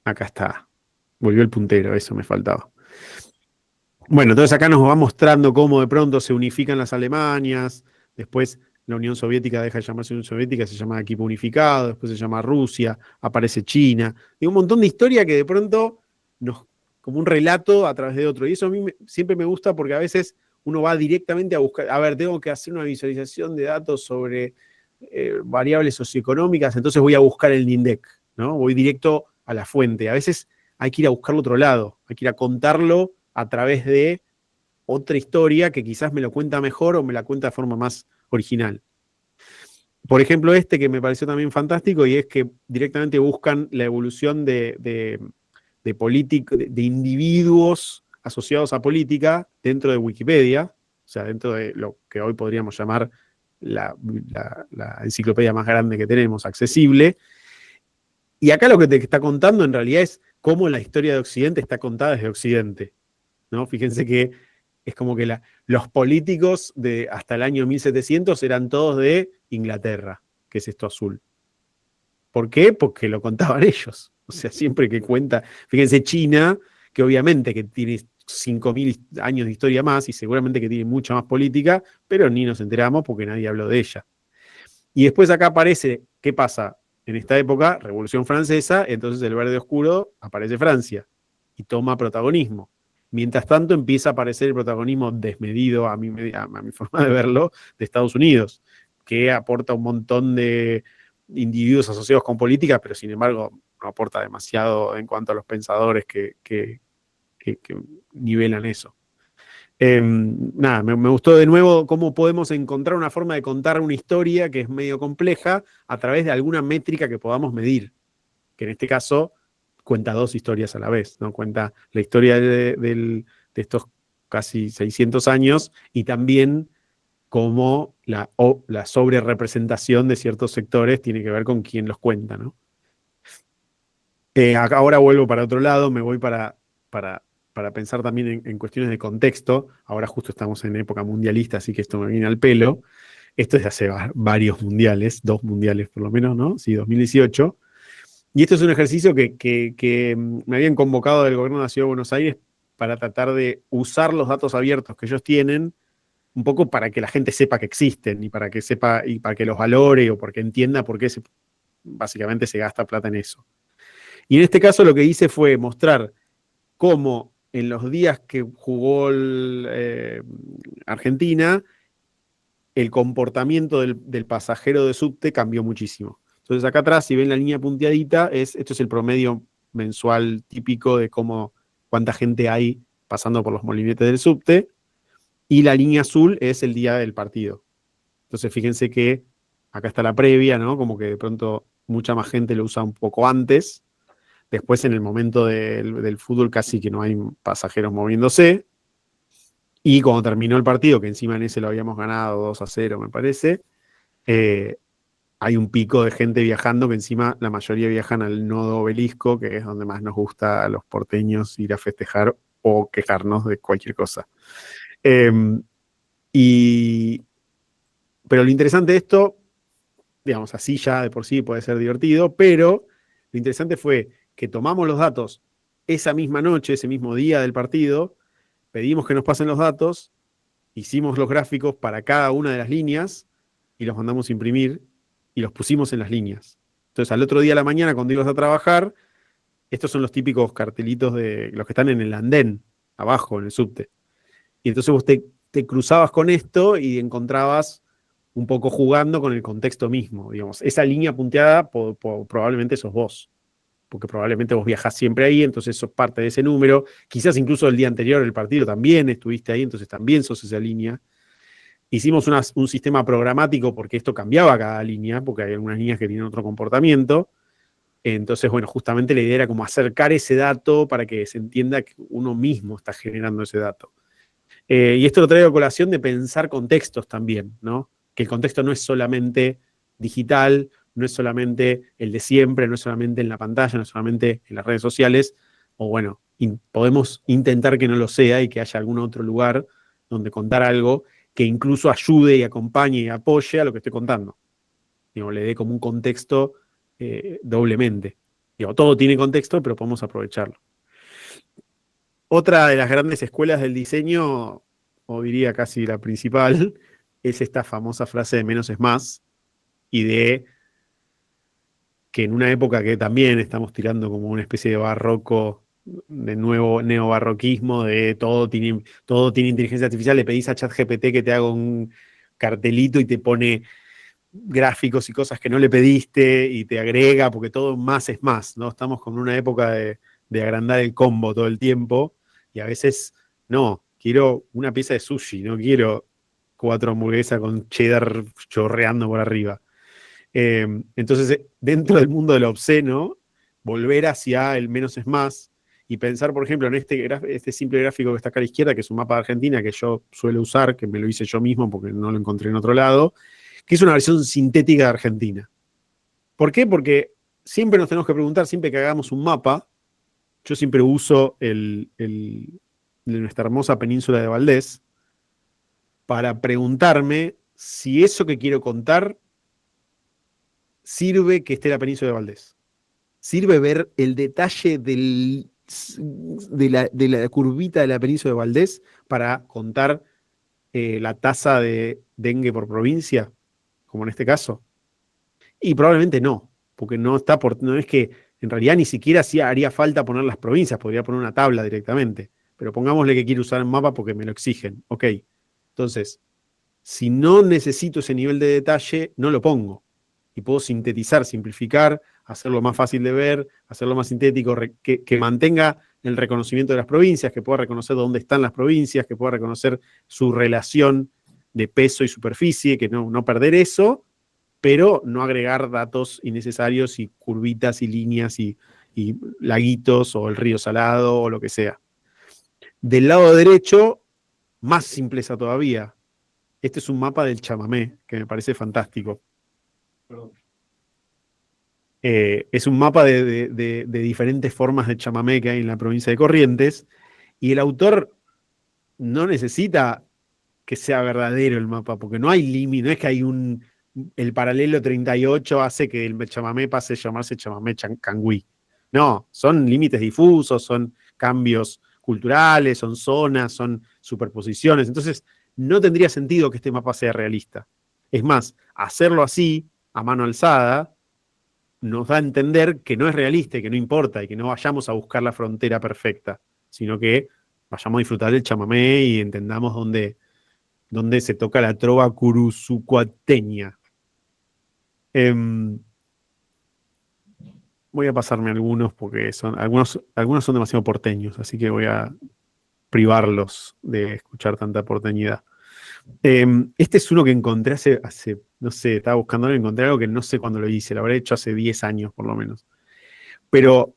Acá está. Volvió el puntero, eso me faltaba. Bueno, entonces acá nos va mostrando cómo de pronto se unifican las Alemanias, después la Unión Soviética deja de llamarse Unión Soviética, se llama Equipo Unificado, después se llama Rusia, aparece China, y un montón de historia que de pronto como un relato a través de otro. Y eso a mí siempre me gusta porque a veces uno va directamente a buscar, a ver, tengo que hacer una visualización de datos sobre variables socioeconómicas, entonces voy a buscar el NINDEC, ¿no? Voy directo a la fuente. A veces hay que ir a buscarlo a otro lado, hay que ir a contarlo a través de otra historia que quizás me lo cuenta mejor o me la cuenta de forma más original. Por ejemplo, que me pareció también fantástico, y es que directamente buscan la evolución de individuos asociados a política dentro de Wikipedia, o sea, dentro de lo que hoy podríamos llamar la enciclopedia más grande que tenemos, accesible. Y acá lo que te está contando en realidad es cómo la historia de Occidente está contada desde Occidente, ¿no? Fíjense que es como que los políticos de hasta el año 1700 eran todos de Inglaterra, que es esto azul. ¿Por qué? Porque lo contaban ellos. O sea, siempre que cuenta, fíjense China, que obviamente que tiene 5000 años de historia más y seguramente que tiene mucha más política, pero ni nos enteramos porque nadie habló de ella. Y después acá aparece, ¿qué pasa? En esta época, Revolución Francesa, entonces el verde oscuro aparece Francia y toma protagonismo. Mientras tanto empieza a aparecer el protagonismo desmedido, a mi forma de verlo, de Estados Unidos, que aporta un montón de individuos asociados con política, pero sin embargo no aporta demasiado en cuanto a los pensadores que nivelan eso. Nada, me gustó de nuevo cómo podemos encontrar una forma de contar una historia que es medio compleja a través de alguna métrica que podamos medir, que en este caso cuenta dos historias a la vez, ¿no? Cuenta la historia de estos casi 600 años y también cómo la sobrerepresentación de ciertos sectores tiene que ver con quién los cuenta, ¿no? Ahora vuelvo para otro lado, me voy para pensar también en cuestiones de contexto. Ahora justo estamos en época mundialista, así que esto me viene al pelo. Esto es de hace varios mundiales, 2 mundiales por lo menos, ¿no? Sí, 2018. Y esto es un ejercicio que me habían convocado del gobierno de la Ciudad de Buenos Aires para tratar de usar los datos abiertos que ellos tienen, un poco para que la gente sepa que existen y para que sepa y para que los valore o porque entienda por qué básicamente se gasta plata en eso. Y en este caso lo que hice fue mostrar cómo en los días que jugó Argentina, el comportamiento del pasajero de subte cambió muchísimo. Entonces acá atrás, si ven la línea punteadita, esto es el promedio mensual típico de cuánta gente hay pasando por los molinetes del subte, y la línea azul es el día del partido. Entonces fíjense que acá está la previa, ¿no? Como que de pronto mucha más gente lo usa un poco antes. Después en el momento del fútbol casi que no hay pasajeros moviéndose. Y cuando terminó el partido, que encima en ese lo habíamos ganado 2-0, me parece, hay un pico de gente viajando, que encima la mayoría viajan al nodo Obelisco, que es donde más nos gusta a los porteños ir a festejar o quejarnos de cualquier cosa. Pero lo interesante de esto, digamos, así ya de por sí puede ser divertido, pero lo interesante fue que tomamos los datos esa misma noche, ese mismo día del partido, pedimos que nos pasen los datos, hicimos los gráficos para cada una de las líneas y los mandamos a imprimir y los pusimos en las líneas. Entonces, al otro día a la mañana, cuando ibas a trabajar, estos son los típicos cartelitos de los que están en el andén, abajo, en el subte. Y entonces vos te cruzabas con esto y encontrabas un poco jugando con el contexto mismo, digamos. Esa línea punteada probablemente sos vos, porque probablemente vos viajás siempre ahí, entonces sos parte de ese número. Quizás incluso el día anterior del partido también estuviste ahí, entonces también sos esa línea. Hicimos un sistema programático porque esto cambiaba cada línea, porque hay algunas líneas que tienen otro comportamiento. Entonces, bueno, justamente la idea era como acercar ese dato para que se entienda que uno mismo está generando ese dato. Y esto lo traigo a colación de pensar contextos también, ¿no? Que el contexto no es solamente digital, no es solamente el de siempre, no es solamente en la pantalla, no es solamente en las redes sociales, o bueno, podemos intentar que no lo sea y que haya algún otro lugar donde contar algo que incluso ayude y acompañe y apoye a lo que estoy contando. Digo, le dé como un contexto doblemente. Digo, todo tiene contexto, pero podemos aprovecharlo. Otra de las grandes escuelas del diseño, o diría casi la principal, es esta famosa frase de menos es más, y de que en una época que también estamos tirando como una especie de barroco, de nuevo neobarroquismo, de todo tiene inteligencia artificial, le pedís a ChatGPT que te haga un cartelito y te pone gráficos y cosas que no le pediste y te agrega, porque todo más es más, ¿no? Estamos con una época de agrandar el combo todo el tiempo y a veces, no, quiero una pieza de sushi, no quiero 4 hamburguesas con cheddar chorreando por arriba. Entonces, dentro del mundo del obsceno, volver hacia el menos es más y pensar, por ejemplo, en este simple gráfico que está acá a la izquierda, que es un mapa de Argentina que yo suelo usar, que me lo hice yo mismo porque no lo encontré en otro lado, que es una versión sintética de Argentina. ¿Por qué? Porque siempre nos tenemos que preguntar, siempre que hagamos un mapa, yo siempre uso el de nuestra hermosa península de Valdés para preguntarme si eso que quiero contar sirve que esté la península de Valdés. Sirve ver el detalle de la curvita de la península de Valdés para contar la tasa de dengue por provincia, como en este caso. Y probablemente no, porque no es que en realidad ni siquiera haría falta poner las provincias, podría poner una tabla directamente. Pero pongámosle que quiero usar un mapa porque me lo exigen. Ok, entonces, si no necesito ese nivel de detalle, no lo pongo. y puedo sintetizar, simplificar, hacerlo más fácil de ver, hacerlo más sintético, que mantenga el reconocimiento de las provincias, que pueda reconocer dónde están las provincias, que pueda reconocer su relación de peso y superficie, que no perder eso, pero no agregar datos innecesarios y curvitas y líneas y laguitos o el río salado o lo que sea. Del lado derecho, más simpleza todavía. Este es un mapa del chamamé, que me parece fantástico. Perdón. Es un mapa de diferentes formas de chamamé que hay en la provincia de Corrientes, y el autor no necesita que sea verdadero el mapa, porque no hay límite, no es que hay el paralelo 38 hace que el chamamé pase a llamarse chamamé cangüí. No, son límites difusos, son cambios culturales, son zonas, son superposiciones. Entonces, no tendría sentido que este mapa sea realista. Es más, hacerlo así, a mano alzada, nos da a entender que no es realista y que no importa y que no vayamos a buscar la frontera perfecta, sino que vayamos a disfrutar del chamamé y entendamos dónde se toca la trova curuzucuateña. Voy a pasarme algunos porque algunos son demasiado porteños, así que voy a privarlos de escuchar tanta porteñidad. Este es uno que encontré hace, no sé, estaba buscando, encontré algo que no sé cuándo lo hice, lo habré hecho hace 10 años por lo menos. Pero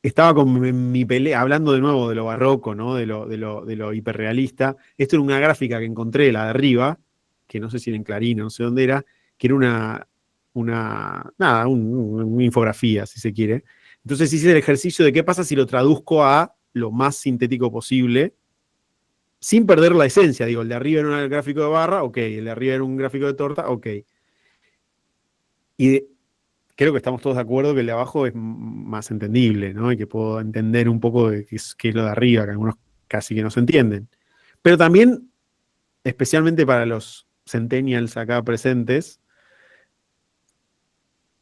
estaba con mi pelea, hablando de nuevo de lo barroco, ¿no? De lo hiperrealista. Esto era una gráfica que encontré, la de arriba, que no sé si era en Clarín, no sé dónde era, que era una infografía, si se quiere. Entonces hice el ejercicio de qué pasa si lo traduzco a lo más sintético posible, sin perder la esencia. Digo, el de arriba era un gráfico de barra, ok. El de arriba era un gráfico de torta, ok. Y creo que estamos todos de acuerdo que el de abajo es más entendible, ¿no? Y que puedo entender un poco de qué es lo de arriba, que algunos casi que no se entienden. Pero también, especialmente para los centennials acá presentes,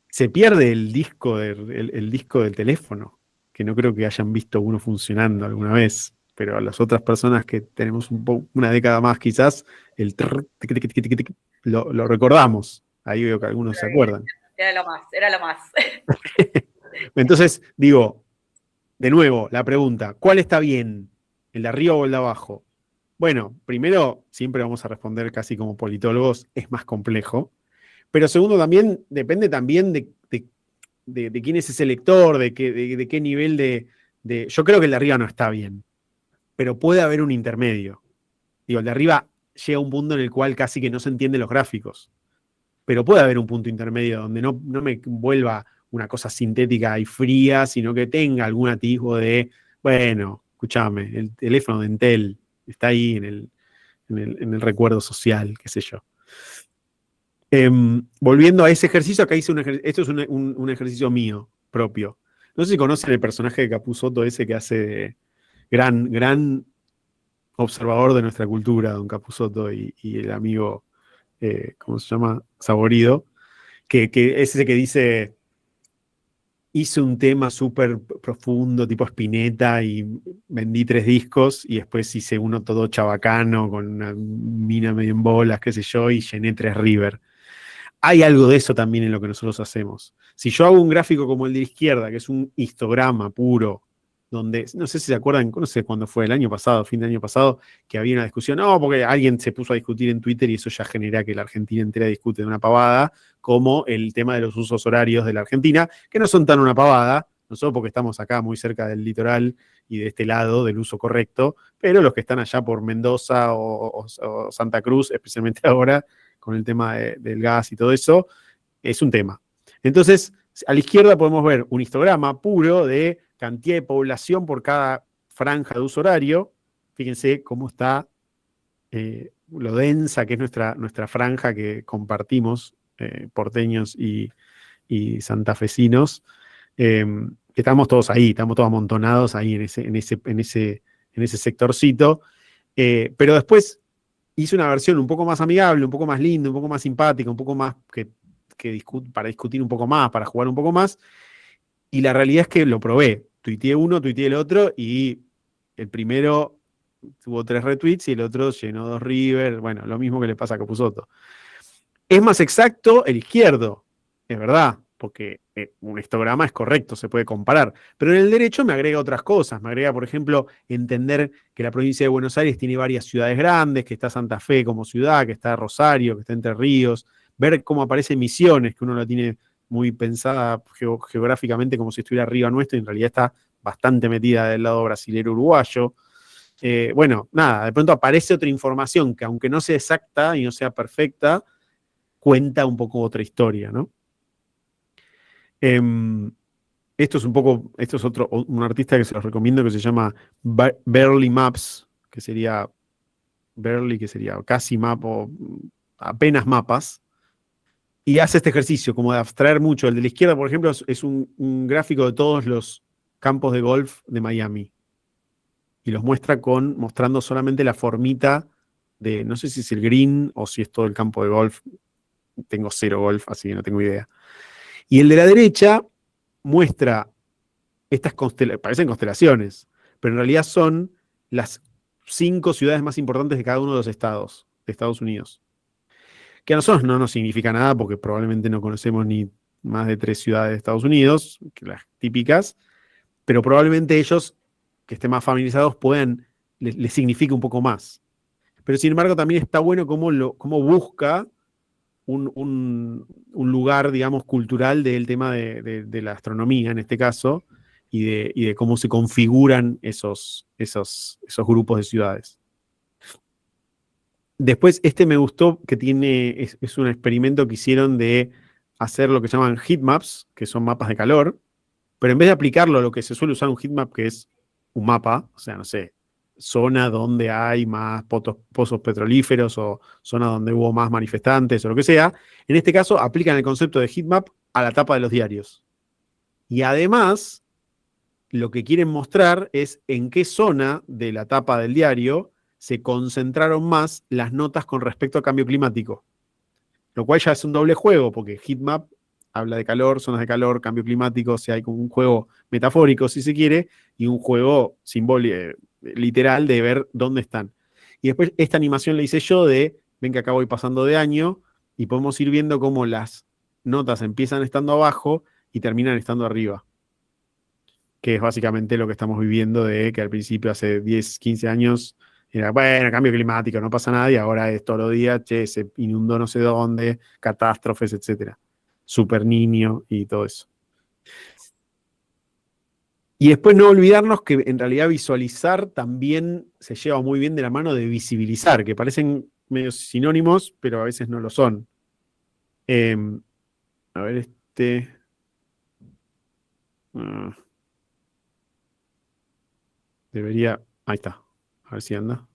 se pierde el disco del teléfono, que no creo que hayan visto uno funcionando alguna vez, pero a las otras personas que tenemos una década más quizás, el lo recordamos. Ahí veo que algunos se acuerdan. Era lo más. Entonces, digo, de nuevo, la pregunta, ¿cuál está bien? ¿El de arriba o el de abajo? Bueno, primero, siempre vamos a responder casi como politólogos, es más complejo. Pero segundo, también depende también de quién es ese lector, de qué nivel Yo creo que el de arriba no está bien, pero puede haber un intermedio. Digo, el de arriba llega a un punto en el cual casi que no se entienden los gráficos. Pero puede haber un punto intermedio donde no me vuelva una cosa sintética y fría, sino que tenga algún atisbo de, bueno, escúchame, el teléfono de Entel está ahí en el recuerdo social, qué sé yo. Volviendo a ese ejercicio, acá hice esto es un ejercicio mío, propio. No sé si conocen el personaje de Capusotto ese que hace gran observador de nuestra cultura, don Capusotto, y el amigo, ¿cómo se llama? Saborido, que es ese que dice, hice un tema súper profundo, tipo Spinetta, y vendí 3 discos, y después hice uno todo chabacano, con una mina medio en bolas, qué sé yo, y llené 3 River. Hay algo de eso también en lo que nosotros hacemos. Si yo hago un gráfico como el de la izquierda, que es un histograma puro, donde, no sé si se acuerdan, no sé cuándo fue, el año pasado, fin de año pasado, que había una discusión, no, porque alguien se puso a discutir en Twitter y eso ya genera que la Argentina entera discute de una pavada, como el tema de los usos horarios de la Argentina, que no son tan una pavada, no solo porque estamos acá muy cerca del litoral y de este lado del uso correcto, pero los que están allá por Mendoza o Santa Cruz, especialmente ahora, con el tema del gas y todo eso, es un tema. Entonces, a la izquierda podemos ver un histograma puro de cantidad de población por cada franja de uso horario. Fíjense cómo está lo densa que es nuestra franja que compartimos, porteños y santafesinos. Estamos todos ahí, estamos todos amontonados ahí en ese sectorcito. Pero después hice una versión un poco más amigable, un poco más linda, un poco más simpática, un poco más para discutir un poco más, para jugar un poco más. Y la realidad es que lo probé. Tuiteé uno, tuiteé el otro, y el primero tuvo 3 retweets y el otro llenó 2 River. Bueno, lo mismo que le pasa a Capusotto. Es más exacto el izquierdo. es verdad, porque un histograma es correcto, se puede comparar. Pero en el derecho me agrega otras cosas. Me agrega, por ejemplo, entender que la provincia de Buenos Aires tiene varias ciudades grandes, que está Santa Fe como ciudad, que está Rosario, que está Entre Ríos, ver cómo aparece Misiones, que uno la tiene muy pensada geográficamente como si estuviera arriba nuestro, y en realidad está bastante metida del lado brasilero uruguayo. Bueno, nada, de pronto aparece otra información que, aunque no sea exacta y no sea perfecta, cuenta un poco otra historia, ¿no? Esto es un artista que se los recomiendo, que se llama Barely Maps, que sería casi map o apenas mapas, y hace este ejercicio como de abstraer mucho. El de la izquierda, por ejemplo, es un gráfico de todos los campos de golf de Miami, y los muestra mostrando solamente la formita de, no sé si es el green o si es todo el campo de golf. Tengo 0 golf, así que no tengo idea. Y el de la derecha muestra estas parecen constelaciones, pero en realidad son las 5 ciudades más importantes de cada uno de los estados de Estados Unidos. Que a nosotros no nos significa nada porque probablemente no conocemos ni más de 3 ciudades de Estados Unidos, que las típicas, pero probablemente ellos, que estén más familiarizados, les signifique un poco más. Pero sin embargo también está bueno cómo busca un lugar, digamos, cultural del tema de la astronomía, en este caso, y de cómo se configuran esos grupos de ciudades. Después, me gustó, que es un experimento que hicieron de hacer lo que llaman heatmaps, que son mapas de calor, pero en vez de aplicarlo a lo que se suele usar un heatmap, que es un mapa, o sea, no sé, zona donde hay más pozos petrolíferos o zona donde hubo más manifestantes o lo que sea, en este caso aplican el concepto de heatmap a la tapa de los diarios. Y además, lo que quieren mostrar es en qué zona de la tapa del diario se concentraron más las notas con respecto a cambio climático. Lo cual ya es un doble juego, porque heatmap habla de calor, zonas de calor, cambio climático, o sea, hay como un juego metafórico, si se quiere, y un juego simbólico, literal, de ver dónde están. Y después esta animación la hice yo ven que acá voy pasando de año, y podemos ir viendo cómo las notas empiezan estando abajo y terminan estando arriba. Que es básicamente lo que estamos viviendo, que al principio, hace 10, 15 años, era, bueno, cambio climático, no pasa nada, y ahora es todos los días, se inundó no sé dónde, catástrofes, etcétera. Super Niño y todo eso. Y después no olvidarnos que en realidad visualizar también se lleva muy bien de la mano de visibilizar, que parecen medio sinónimos, pero a veces no lo son. A ver, ahí está. A ver si anda.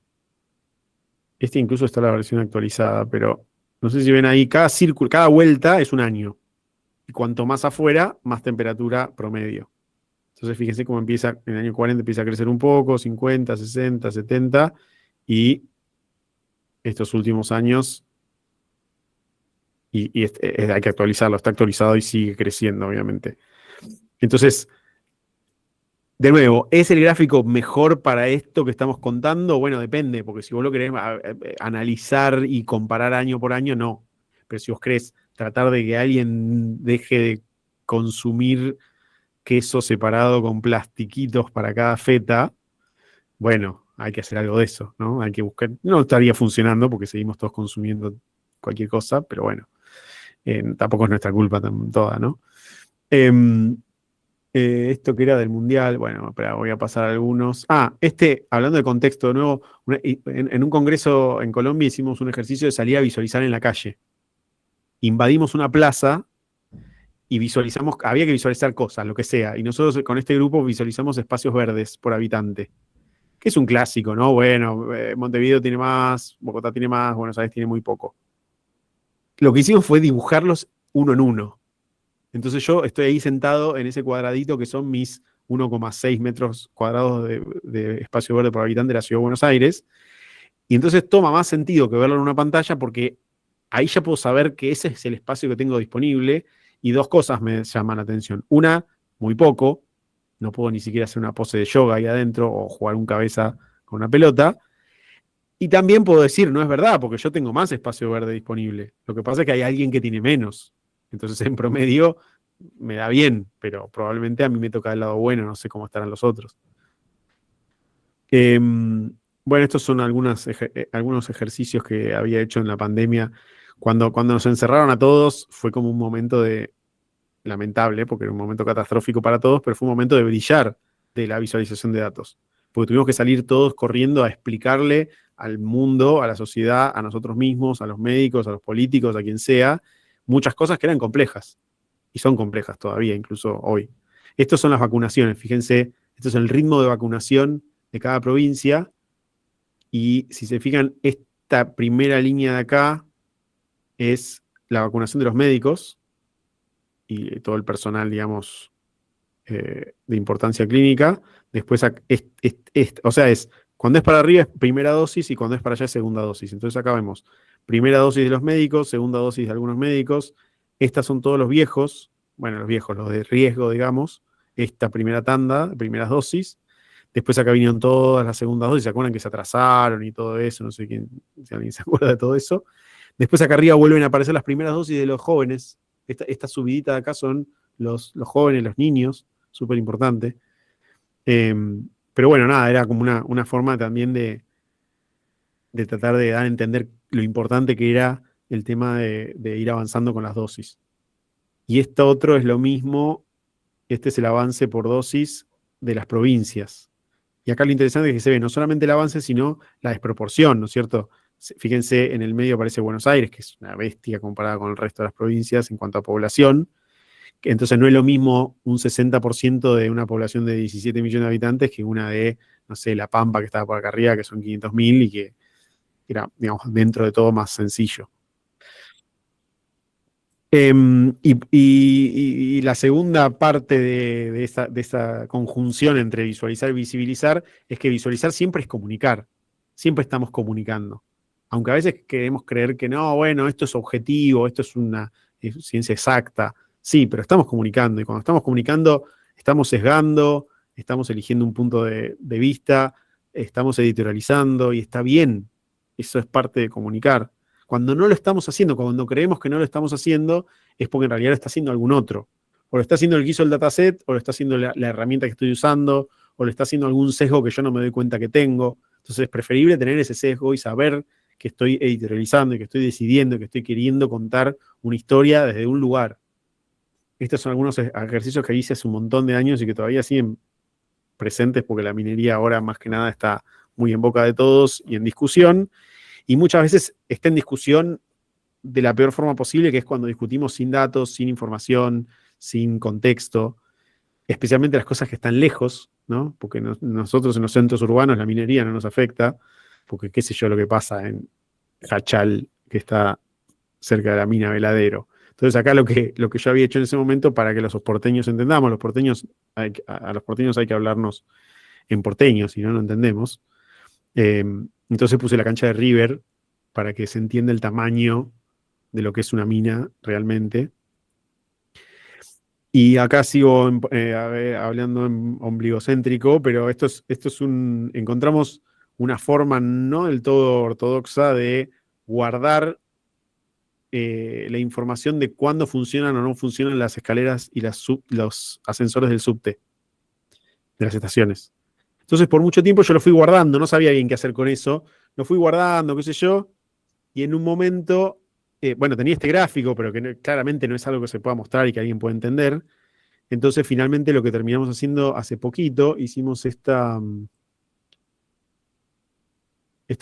Incluso está la versión actualizada, pero no sé si ven ahí, cada vuelta es un año. Y cuanto más afuera, más temperatura promedio. Entonces fíjense cómo empieza, en el año 40 empieza a crecer un poco, 50, 60, 70, y estos últimos años, hay que actualizarlo, está actualizado y sigue creciendo, obviamente. Entonces, de nuevo, ¿es el gráfico mejor para esto que estamos contando? Bueno, depende, porque si vos lo querés analizar y comparar año por año, no. Pero si vos querés tratar de que alguien deje de consumir queso separado con plastiquitos para cada feta, bueno, hay que hacer algo de eso, ¿no? Hay que buscar, no estaría funcionando porque seguimos todos consumiendo cualquier cosa, pero bueno, tampoco es nuestra culpa toda, ¿no? Esto que era del Mundial, bueno, espera, voy a pasar algunos. Hablando de contexto, de nuevo, en un congreso en Colombia hicimos un ejercicio de salir a visualizar en la calle. Invadimos una plaza y había que visualizar cosas, lo que sea, y nosotros con este grupo visualizamos espacios verdes por habitante, que es un clásico, ¿no? Bueno, Montevideo tiene más, Bogotá tiene más, Buenos Aires tiene muy poco. Lo que hicimos fue dibujarlos uno en uno. Entonces yo estoy ahí sentado en ese cuadradito que son mis 1,6 metros cuadrados de espacio verde por habitante de la Ciudad de Buenos Aires, y entonces toma más sentido que verlo en una pantalla, porque ahí ya puedo saber que ese es el espacio que tengo disponible. Y 2 cosas me llaman la atención. Una, muy poco. No puedo ni siquiera hacer una pose de yoga ahí adentro o jugar un cabeza con una pelota. Y también puedo decir, no es verdad, porque yo tengo más espacio verde disponible. Lo que pasa es que hay alguien que tiene menos. Entonces, en promedio, me da bien, pero probablemente a mí me toca el lado bueno, no sé cómo estarán los otros. Bueno, estos son algunos ejercicios que había hecho en la pandemia. Cuando nos encerraron a todos, fue como un momento lamentable, porque era un momento catastrófico para todos, pero fue un momento de brillar de la visualización de datos. Porque tuvimos que salir todos corriendo a explicarle al mundo, a la sociedad, a nosotros mismos, a los médicos, a los políticos, a quien sea, muchas cosas que eran complejas. Y son complejas todavía, incluso hoy. Estas son las vacunaciones. Fíjense, esto es el ritmo de vacunación de cada provincia. Y si se fijan, esta primera línea de acá es la vacunación de los médicos y todo el personal, digamos, de importancia clínica. Después, o sea, cuando es para arriba es primera dosis y cuando es para allá es segunda dosis. Entonces acá vemos primera dosis de los médicos, segunda dosis de algunos médicos. Estas son todos los viejos, bueno, los viejos, los de riesgo, digamos. Esta primera tanda, primeras dosis. Después acá vinieron todas las segundas dosis, ¿se acuerdan que se atrasaron y todo eso? No sé si alguien se acuerda de todo eso. Después acá arriba vuelven a aparecer las primeras dosis de los jóvenes. Esta subidita de acá son los jóvenes, los niños, súper importante. Pero bueno, nada, era como una forma también de tratar de dar a entender lo importante que era el tema de ir avanzando con las dosis. Y esto otro es lo mismo, este es el avance por dosis de las provincias. Y acá lo interesante es que se ve no solamente el avance, sino la desproporción, ¿no es cierto? Fíjense, en el medio aparece Buenos Aires, que es una bestia comparada con el resto de las provincias en cuanto a población. Entonces no es lo mismo un 60% de una población de 17 millones de habitantes que una de, no sé, La Pampa, que estaba por acá arriba, que son 500.000 y que era, digamos, dentro de todo más sencillo. Y la segunda parte de esa conjunción entre visualizar y visibilizar es que visualizar siempre es comunicar, siempre estamos comunicando. Aunque a veces queremos creer que no, bueno, esto es objetivo, esto es una ciencia exacta. Sí, pero estamos comunicando y cuando estamos comunicando estamos sesgando, estamos eligiendo un punto de vista, estamos editorializando y está bien. Eso es parte de comunicar. Cuando no lo estamos haciendo, cuando creemos que no lo estamos haciendo, es porque en realidad lo está haciendo algún otro. O lo está haciendo el que hizo el dataset, o lo está haciendo la herramienta que estoy usando, o lo está haciendo algún sesgo que yo no me doy cuenta que tengo. Entonces es preferible tener ese sesgo y saber que estoy editorializando y que estoy decidiendo, que estoy queriendo contar una historia desde un lugar. Estos son algunos ejercicios que hice hace un montón de años y que todavía siguen presentes porque la minería ahora más que nada está muy en boca de todos y en discusión. Y muchas veces está en discusión de la peor forma posible, que es cuando discutimos sin datos, sin información, sin contexto, especialmente las cosas que están lejos, ¿no? Porque nosotros en los centros urbanos la minería no nos afecta, porque qué sé yo lo que pasa en Hachal, que está cerca de la mina Veladero. Entonces acá lo que yo había hecho en ese momento para que los porteños entendamos, a los porteños hay que hablarnos en porteño, si no, no entendemos. Entonces puse la cancha de River para que se entienda el tamaño de lo que es una mina realmente. Y acá sigo hablando en ombligocéntrico, pero encontramos una forma no del todo ortodoxa de guardar la información de cuándo funcionan o no funcionan las escaleras y los ascensores del subte, de las estaciones. Entonces, por mucho tiempo yo lo fui guardando, no sabía bien qué hacer con eso, lo fui guardando, qué sé yo, y en un momento, bueno, tenía este gráfico, pero que claramente no es algo que se pueda mostrar y que alguien pueda entender. Entonces, finalmente, lo que terminamos haciendo hace poquito, hicimos esta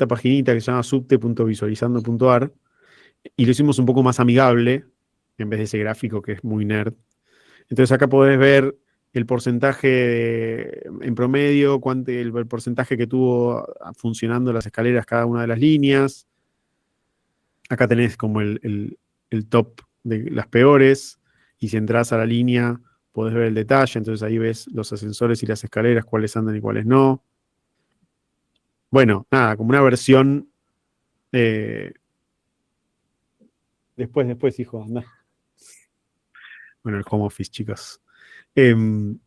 paginita que se llama subte.visualizando.ar y lo hicimos un poco más amigable, en vez de ese gráfico que es muy nerd. Entonces, acá podés ver el porcentaje en promedio, el porcentaje que tuvo funcionando las escaleras cada una de las líneas. Acá tenés como el top de las peores, y si entras a la línea podés ver el detalle, entonces ahí ves los ascensores y las escaleras, cuáles andan y cuáles no. Bueno, nada, como una versión... Después, hijo, anda. Bueno, el home office, chicos. Bueno,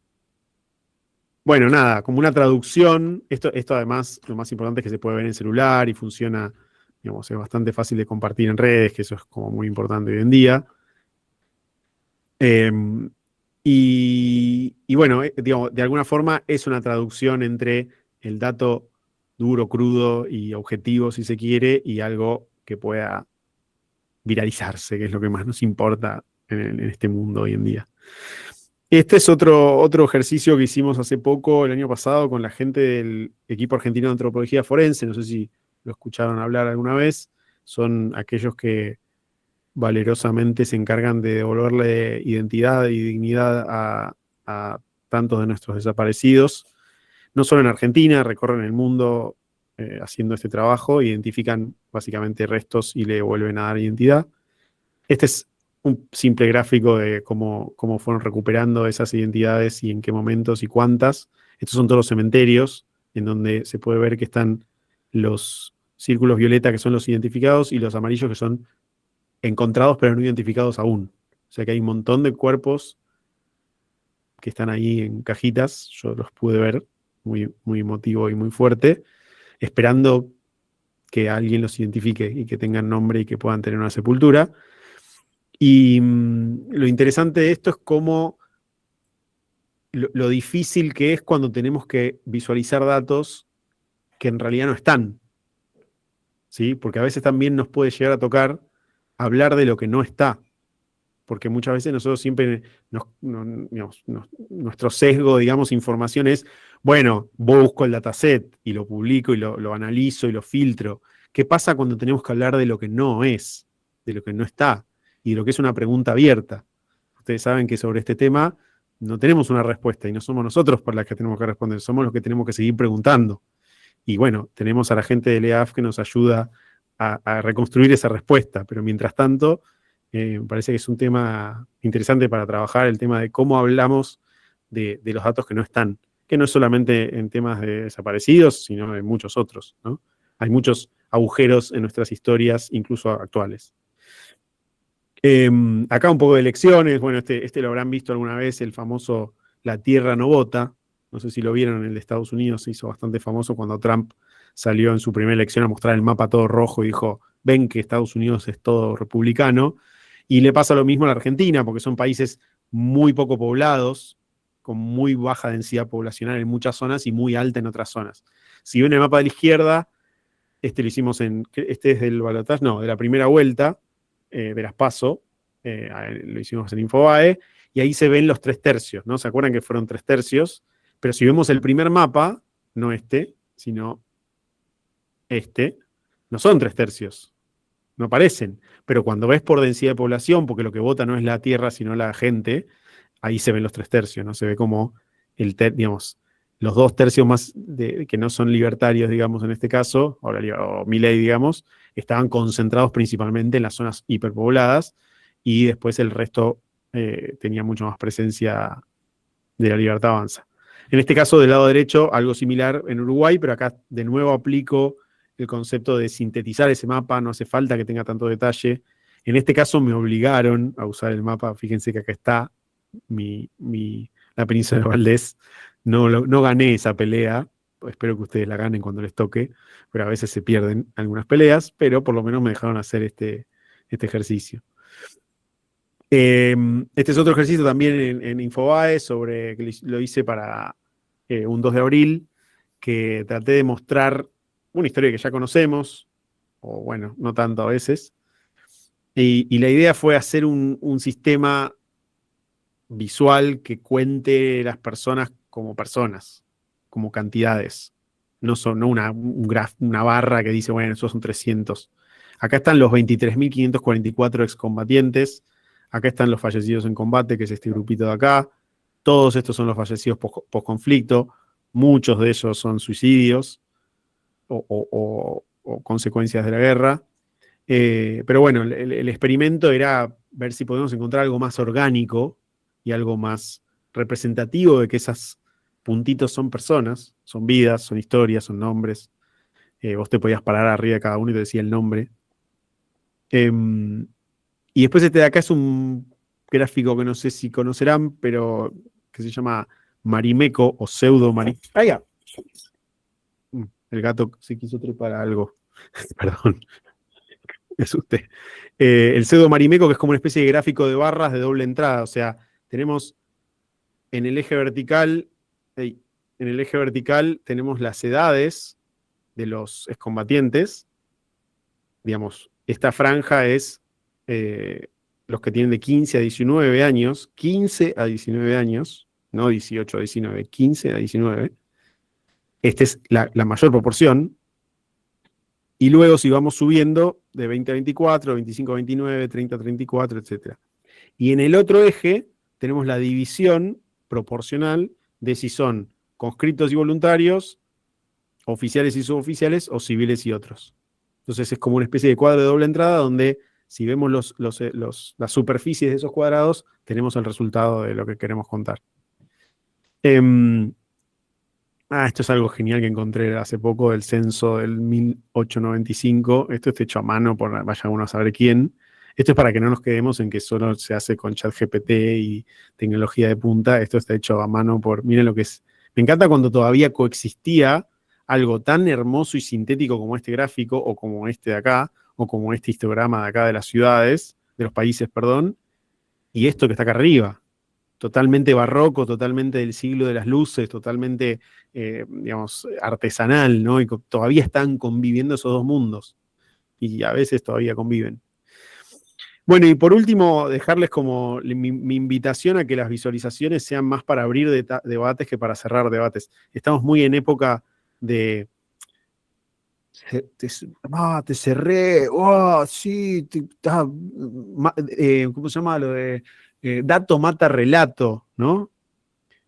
nada, como una traducción. Esto además, lo más importante es que se puede ver en celular y funciona, digamos, es bastante fácil de compartir en redes, que eso es como muy importante hoy en día. Y bueno, digamos, de alguna forma es una traducción entre el dato duro, crudo y objetivo, si se quiere, y algo que pueda viralizarse, que es lo que más nos importa en este mundo hoy en día. Este es otro ejercicio que hicimos hace poco, el año pasado, con la gente del equipo argentino de antropología forense. No sé si lo escucharon hablar alguna vez. Son aquellos que valerosamente se encargan de devolverle identidad y dignidad a tantos de nuestros desaparecidos. No solo en Argentina, recorren el mundo haciendo este trabajo, identifican básicamente restos y le vuelven a dar identidad. Este es un simple gráfico de cómo fueron recuperando esas identidades y en qué momentos y cuántas. Estos son todos los cementerios, en donde se puede ver que están los círculos violeta, que son los identificados, y los amarillos, que son encontrados pero no identificados aún. O sea que hay un montón de cuerpos que están ahí en cajitas, yo los pude ver, muy, muy emotivo y muy fuerte, esperando que alguien los identifique y que tengan nombre y que puedan tener una sepultura. Y lo interesante de esto es cómo lo difícil que es cuando tenemos que visualizar datos que en realidad no están, ¿sí? Porque a veces también nos puede llegar a tocar hablar de lo que no está, porque muchas veces nosotros siempre, digamos, nuestro sesgo, digamos, información es, bueno, busco el dataset y lo publico y lo analizo y lo filtro. ¿Qué pasa cuando tenemos que hablar de lo que no es, de lo que no está y de lo que es una pregunta abierta? Ustedes saben que sobre este tema no tenemos una respuesta y no somos nosotros por las que tenemos que responder, somos los que tenemos que seguir preguntando. Y bueno, tenemos a la gente del EAF que nos ayuda a reconstruir esa respuesta, pero mientras tanto, me parece que es un tema interesante para trabajar, el tema de cómo hablamos de los datos que no están, que no es solamente en temas de desaparecidos, sino de muchos otros, ¿no? Hay muchos agujeros en nuestras historias, incluso actuales. Acá un poco de elecciones, bueno, este lo habrán visto alguna vez, el famoso La Tierra no vota, no sé si lo vieron, en el de Estados Unidos se hizo bastante famoso cuando Trump salió en su primera elección a mostrar el mapa todo rojo y dijo, ven que Estados Unidos es todo republicano, y le pasa lo mismo a la Argentina, porque son países muy poco poblados, con muy baja densidad poblacional en muchas zonas y muy alta en otras zonas. Si ven el mapa de la izquierda, lo hicimos este es del balotaje, no, de la primera vuelta, de las PASO, lo hicimos en Infobae, y ahí se ven los 3/3, ¿no? ¿Se acuerdan que fueron 3/3? Pero si vemos el primer mapa, no este, sino este, no son 3/3, no parecen. Pero cuando ves por densidad de población, porque lo que vota no es la tierra, sino la gente, ahí se ven los 3/3, ¿no? Se ve como digamos, los 2/3 más que no son libertarios, digamos, en este caso, o Milei, digamos, estaban concentrados principalmente en las zonas hiperpobladas, y después el resto tenía mucho más presencia de la Libertad Avanza. En este caso, del lado derecho, algo similar en Uruguay, pero acá de nuevo aplico el concepto de sintetizar ese mapa, no hace falta que tenga tanto detalle. En este caso me obligaron a usar el mapa, fíjense que acá está la península de Valdés. No gané esa pelea, espero que ustedes la ganen cuando les toque, pero a veces se pierden algunas peleas, pero por lo menos me dejaron hacer este ejercicio. Este es otro ejercicio también en Infobae, que lo hice para un 2 de abril, que traté de mostrar una historia que ya conocemos, o bueno, no tanto a veces, y la idea fue hacer un sistema visual que cuente las personas, como cantidades. No una barra que dice, bueno, esos son 300. Acá están los 23.544 excombatientes. Acá están los fallecidos en combate, que es este grupito de acá. Todos estos son los fallecidos post-conflicto. Muchos de ellos son suicidios o consecuencias de la guerra. Pero bueno, el experimento era ver si podemos encontrar algo más orgánico y algo más representativo de que esos puntitos son personas, son vidas, son historias, son nombres. Vos te podías parar arriba de cada uno y te decía el nombre. Y después este de acá es un gráfico que no sé si conocerán, pero que se llama Marimeco o pseudo Marimeco. ¡Ay, ya! El gato se quiso trepar a algo. Perdón. es usted. El pseudo Marimeco, que es como una especie de gráfico de barras de doble entrada. O sea, tenemos en el eje vertical, tenemos las edades de los excombatientes. Digamos, esta franja es los que tienen de 15 a 19 años, 15 a 19 años, no 18 a 19, 15 a 19. Esta es la mayor proporción. Y luego si vamos subiendo de 20 a 24, 25 a 29, 30 a 34, etc. Y en el otro eje tenemos la división proporcional de si son conscriptos y voluntarios, oficiales y suboficiales, o civiles y otros. Entonces es como una especie de cuadro de doble entrada donde si vemos las superficies de esos cuadrados, tenemos el resultado de lo que queremos contar. Esto es algo genial que encontré hace poco del censo del 1895. Esto está hecho a mano por vaya uno a saber quién. Esto es para que no nos quedemos en que solo se hace con ChatGPT y tecnología de punta. Esto está hecho a mano miren lo que es. Me encanta cuando todavía coexistía algo tan hermoso y sintético como este gráfico, o como este de acá, o como este histograma de acá de las ciudades, de los países, perdón, y esto que está acá arriba. Totalmente barroco, totalmente del siglo de las luces, totalmente, digamos, artesanal, ¿no? Y todavía están conviviendo esos dos mundos. Y a veces todavía conviven. Bueno, y por último, dejarles como mi invitación a que las visualizaciones sean más para abrir debates que para cerrar debates. Estamos muy en época de... te cerré, sí, ¿cómo se llama lo de dato mata relato, ¿no?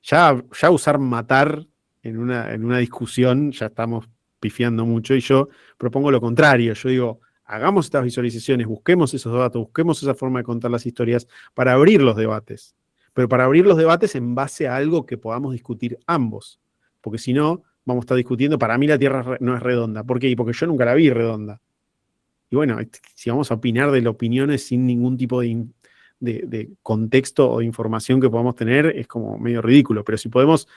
Ya usar matar en una discusión, ya estamos pifiando mucho, y yo propongo lo contrario. Yo digo, hagamos estas visualizaciones, busquemos esos datos, busquemos esa forma de contar las historias para abrir los debates. Pero para abrir los debates en base a algo que podamos discutir ambos. Porque si no, vamos a estar discutiendo, para mí la Tierra no es redonda. ¿Por qué? Porque yo nunca la vi redonda. Y bueno, si vamos a opinar de las opiniones sin ningún tipo de contexto o de información que podamos tener, es como medio ridículo. Pero si podemos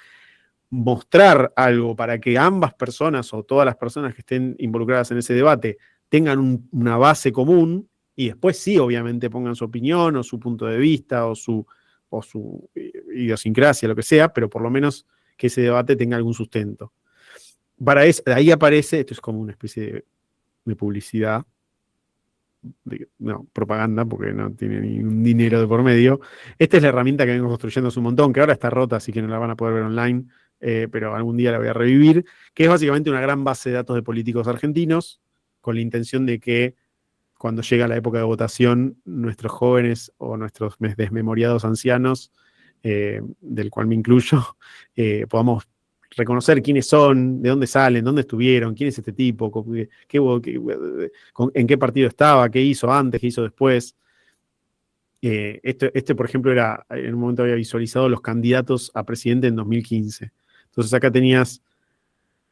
mostrar algo para que ambas personas o todas las personas que estén involucradas en ese debate tengan una base común, y después sí, obviamente, pongan su opinión o su punto de vista o su idiosincrasia, lo que sea, pero por lo menos que ese debate tenga algún sustento. Para eso, de ahí aparece, esto es como una especie de publicidad, propaganda, porque no tiene ni un dinero de por medio. Esta es la herramienta que vengo construyendo hace un montón, que ahora está rota, así que no la van a poder ver online, pero algún día la voy a revivir, que es básicamente una gran base de datos de políticos argentinos, con la intención de que cuando llega la época de votación, nuestros jóvenes o nuestros desmemoriados ancianos, del cual me incluyo, podamos reconocer quiénes son, de dónde salen, dónde estuvieron, quién es este tipo, en qué partido estaba, qué hizo antes, qué hizo después. Por ejemplo, en un momento había visualizado los candidatos a presidente en 2015. Entonces acá tenías,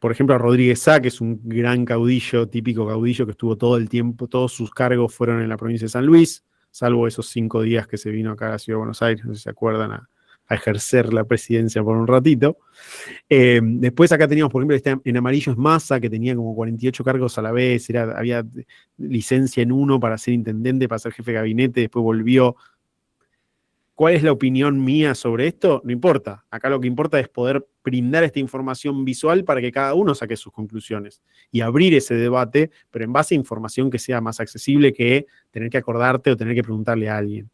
por ejemplo, a Rodríguez Sá, que es un gran caudillo, típico caudillo que estuvo todo el tiempo, todos sus cargos fueron en la provincia de San Luis, salvo esos 5 días que se vino acá a la Ciudad de Buenos Aires, no sé si se acuerdan, a ejercer la presidencia por un ratito. Después acá teníamos, por ejemplo, en amarillo es Massa, que tenía como 48 cargos a la vez, había licencia en uno para ser intendente, para ser jefe de gabinete, después volvió. ¿Cuál es la opinión mía sobre esto? No importa. Acá lo que importa es poder brindar esta información visual para que cada uno saque sus conclusiones y abrir ese debate, pero en base a información que sea más accesible que tener que acordarte o tener que preguntarle a alguien.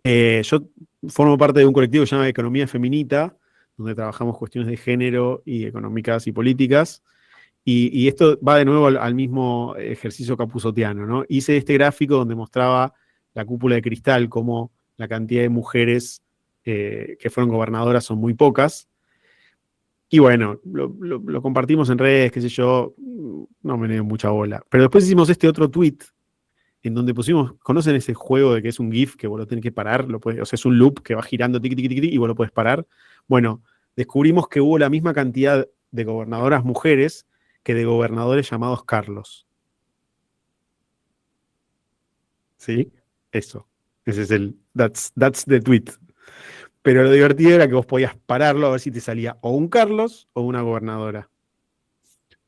Yo formo parte de un colectivo que se llama Economía Feminita, donde trabajamos cuestiones de género y económicas y políticas. Y esto va de nuevo al mismo ejercicio capusottiano, ¿no? Hice este gráfico donde mostraba la cúpula de cristal, como la cantidad de mujeres que fueron gobernadoras son muy pocas. Y bueno, lo compartimos en redes, qué sé yo, no me dio mucha bola. Pero después hicimos este otro tweet en donde pusimos, ¿conocen ese juego de que es un GIF que vos lo tenés que parar? O sea, es un loop que va girando tiqui, tiqui, tiqui, y vos lo podés parar. Bueno, descubrimos que hubo la misma cantidad de gobernadoras mujeres que de gobernadores llamados Carlos. ¿Sí? Eso. Ese es that's the tweet. Pero lo divertido era que vos podías pararlo a ver si te salía o un Carlos o una gobernadora.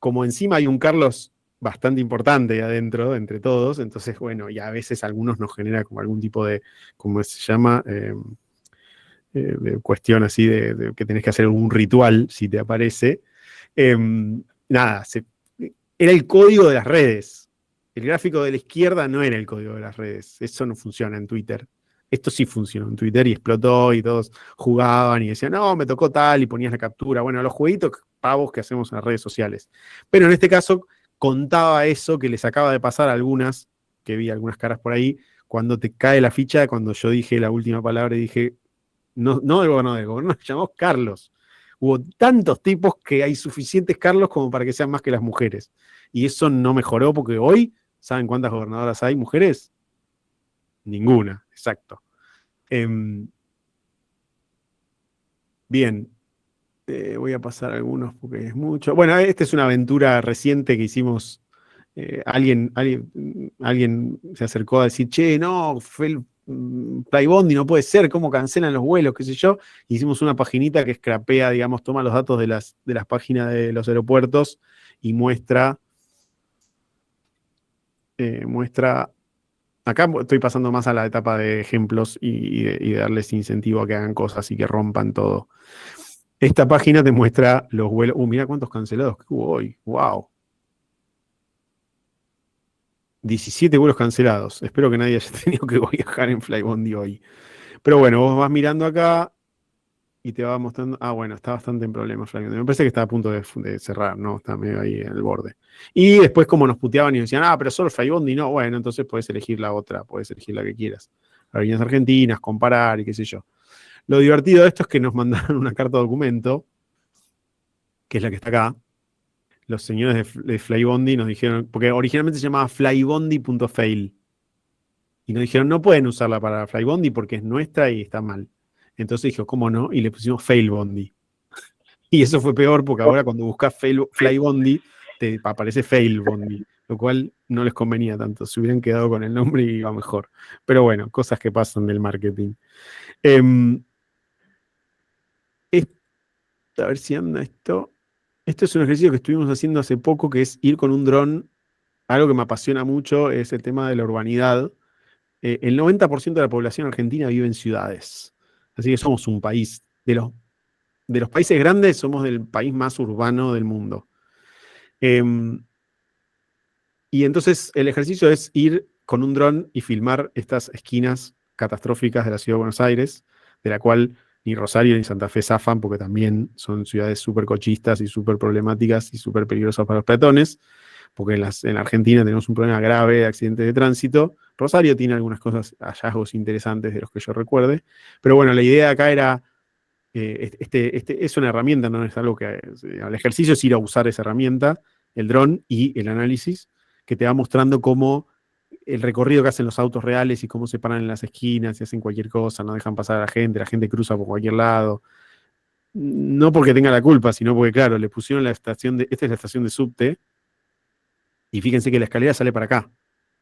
Como encima hay un Carlos bastante importante adentro, entre todos. Entonces, bueno, y a veces a algunos nos genera como algún tipo de, ¿cómo se llama? De cuestión así de que tenés que hacer algún ritual si te aparece. Nada, era el código de las redes. El gráfico de la izquierda no era el código de las redes. Eso no funciona en Twitter. Esto sí funcionó en Twitter y explotó y todos jugaban y decían, no, me tocó tal y ponías la captura. Bueno, los jueguitos pavos que hacemos en las redes sociales. Pero en este caso contaba eso que les acaba de pasar a algunas, que vi algunas caras por ahí, cuando te cae la ficha, cuando yo dije la última palabra y dije, no, no del gobernador, nos llamamos Carlos. Hubo tantos tipos que hay suficientes Carlos como para que sean más que las mujeres. Y eso no mejoró porque hoy, ¿saben cuántas gobernadoras hay mujeres? Ninguna, exacto. Bien, voy a pasar algunos porque es mucho. Bueno, esta es una aventura reciente que hicimos. Alguien se acercó a decir, che, no, Flybondi no puede ser, ¿cómo cancelan los vuelos? Qué sé yo. Hicimos una paginita que scrapea, digamos, toma los datos de las páginas de los aeropuertos y muestra. Acá estoy pasando más a la etapa de ejemplos y de darles incentivo a que hagan cosas y que rompan todo. Esta página te muestra los vuelos. Mira cuántos cancelados que hubo hoy. ¡Wow! 17 vuelos cancelados. Espero que nadie haya tenido que viajar en Flybondi hoy. Pero bueno, vos vas mirando acá y te va mostrando. Ah, bueno, está bastante en problemas Flybondi. Me parece que está a punto de cerrar, ¿no? Está medio ahí en el borde. Y después, como nos puteaban y decían, pero solo Flybondi, no. Bueno, entonces podés elegir la otra, podés elegir la que quieras. Aerolíneas argentinas, comparar y qué sé yo. Lo divertido de esto es que nos mandaron una carta documento, que es la que está acá. Los señores de Flybondi nos dijeron, porque originalmente se llamaba flybondi.fail. Y nos dijeron, no pueden usarla para Flybondi porque es nuestra y está mal. Entonces dijo, ¿cómo no? Y le pusimos Failbondi. Y eso fue peor porque ahora cuando buscas Flybondi te aparece Failbondi, lo cual no les convenía tanto. Se hubieran quedado con el nombre y iba mejor. Pero bueno, cosas que pasan del marketing. A ver si anda esto. Esto es un ejercicio que estuvimos haciendo hace poco, que es ir con un dron. Algo que me apasiona mucho es el tema de la urbanidad. El 90% de la población argentina vive en ciudades. Así que somos un país, de los países grandes, somos el país más urbano del mundo. Y entonces el ejercicio es ir con un dron y filmar estas esquinas catastróficas de la ciudad de Buenos Aires, de la cual ni Rosario ni Santa Fe zafan, porque también son ciudades súper cochistas y súper problemáticas y súper peligrosas para los peatones, porque en Argentina tenemos un problema grave de accidentes de tránsito. Rosario tiene algunas cosas, hallazgos interesantes de los que yo recuerde, pero bueno, la idea acá era, es una herramienta, no es algo que, el ejercicio es ir a usar esa herramienta, el dron y el análisis, que te va mostrando cómo el recorrido que hacen los autos reales y cómo se paran en las esquinas y hacen cualquier cosa, no dejan pasar a la gente cruza por cualquier lado. No porque tenga la culpa, sino porque, claro, le pusieron esta es la estación de subte, y fíjense que la escalera sale para acá,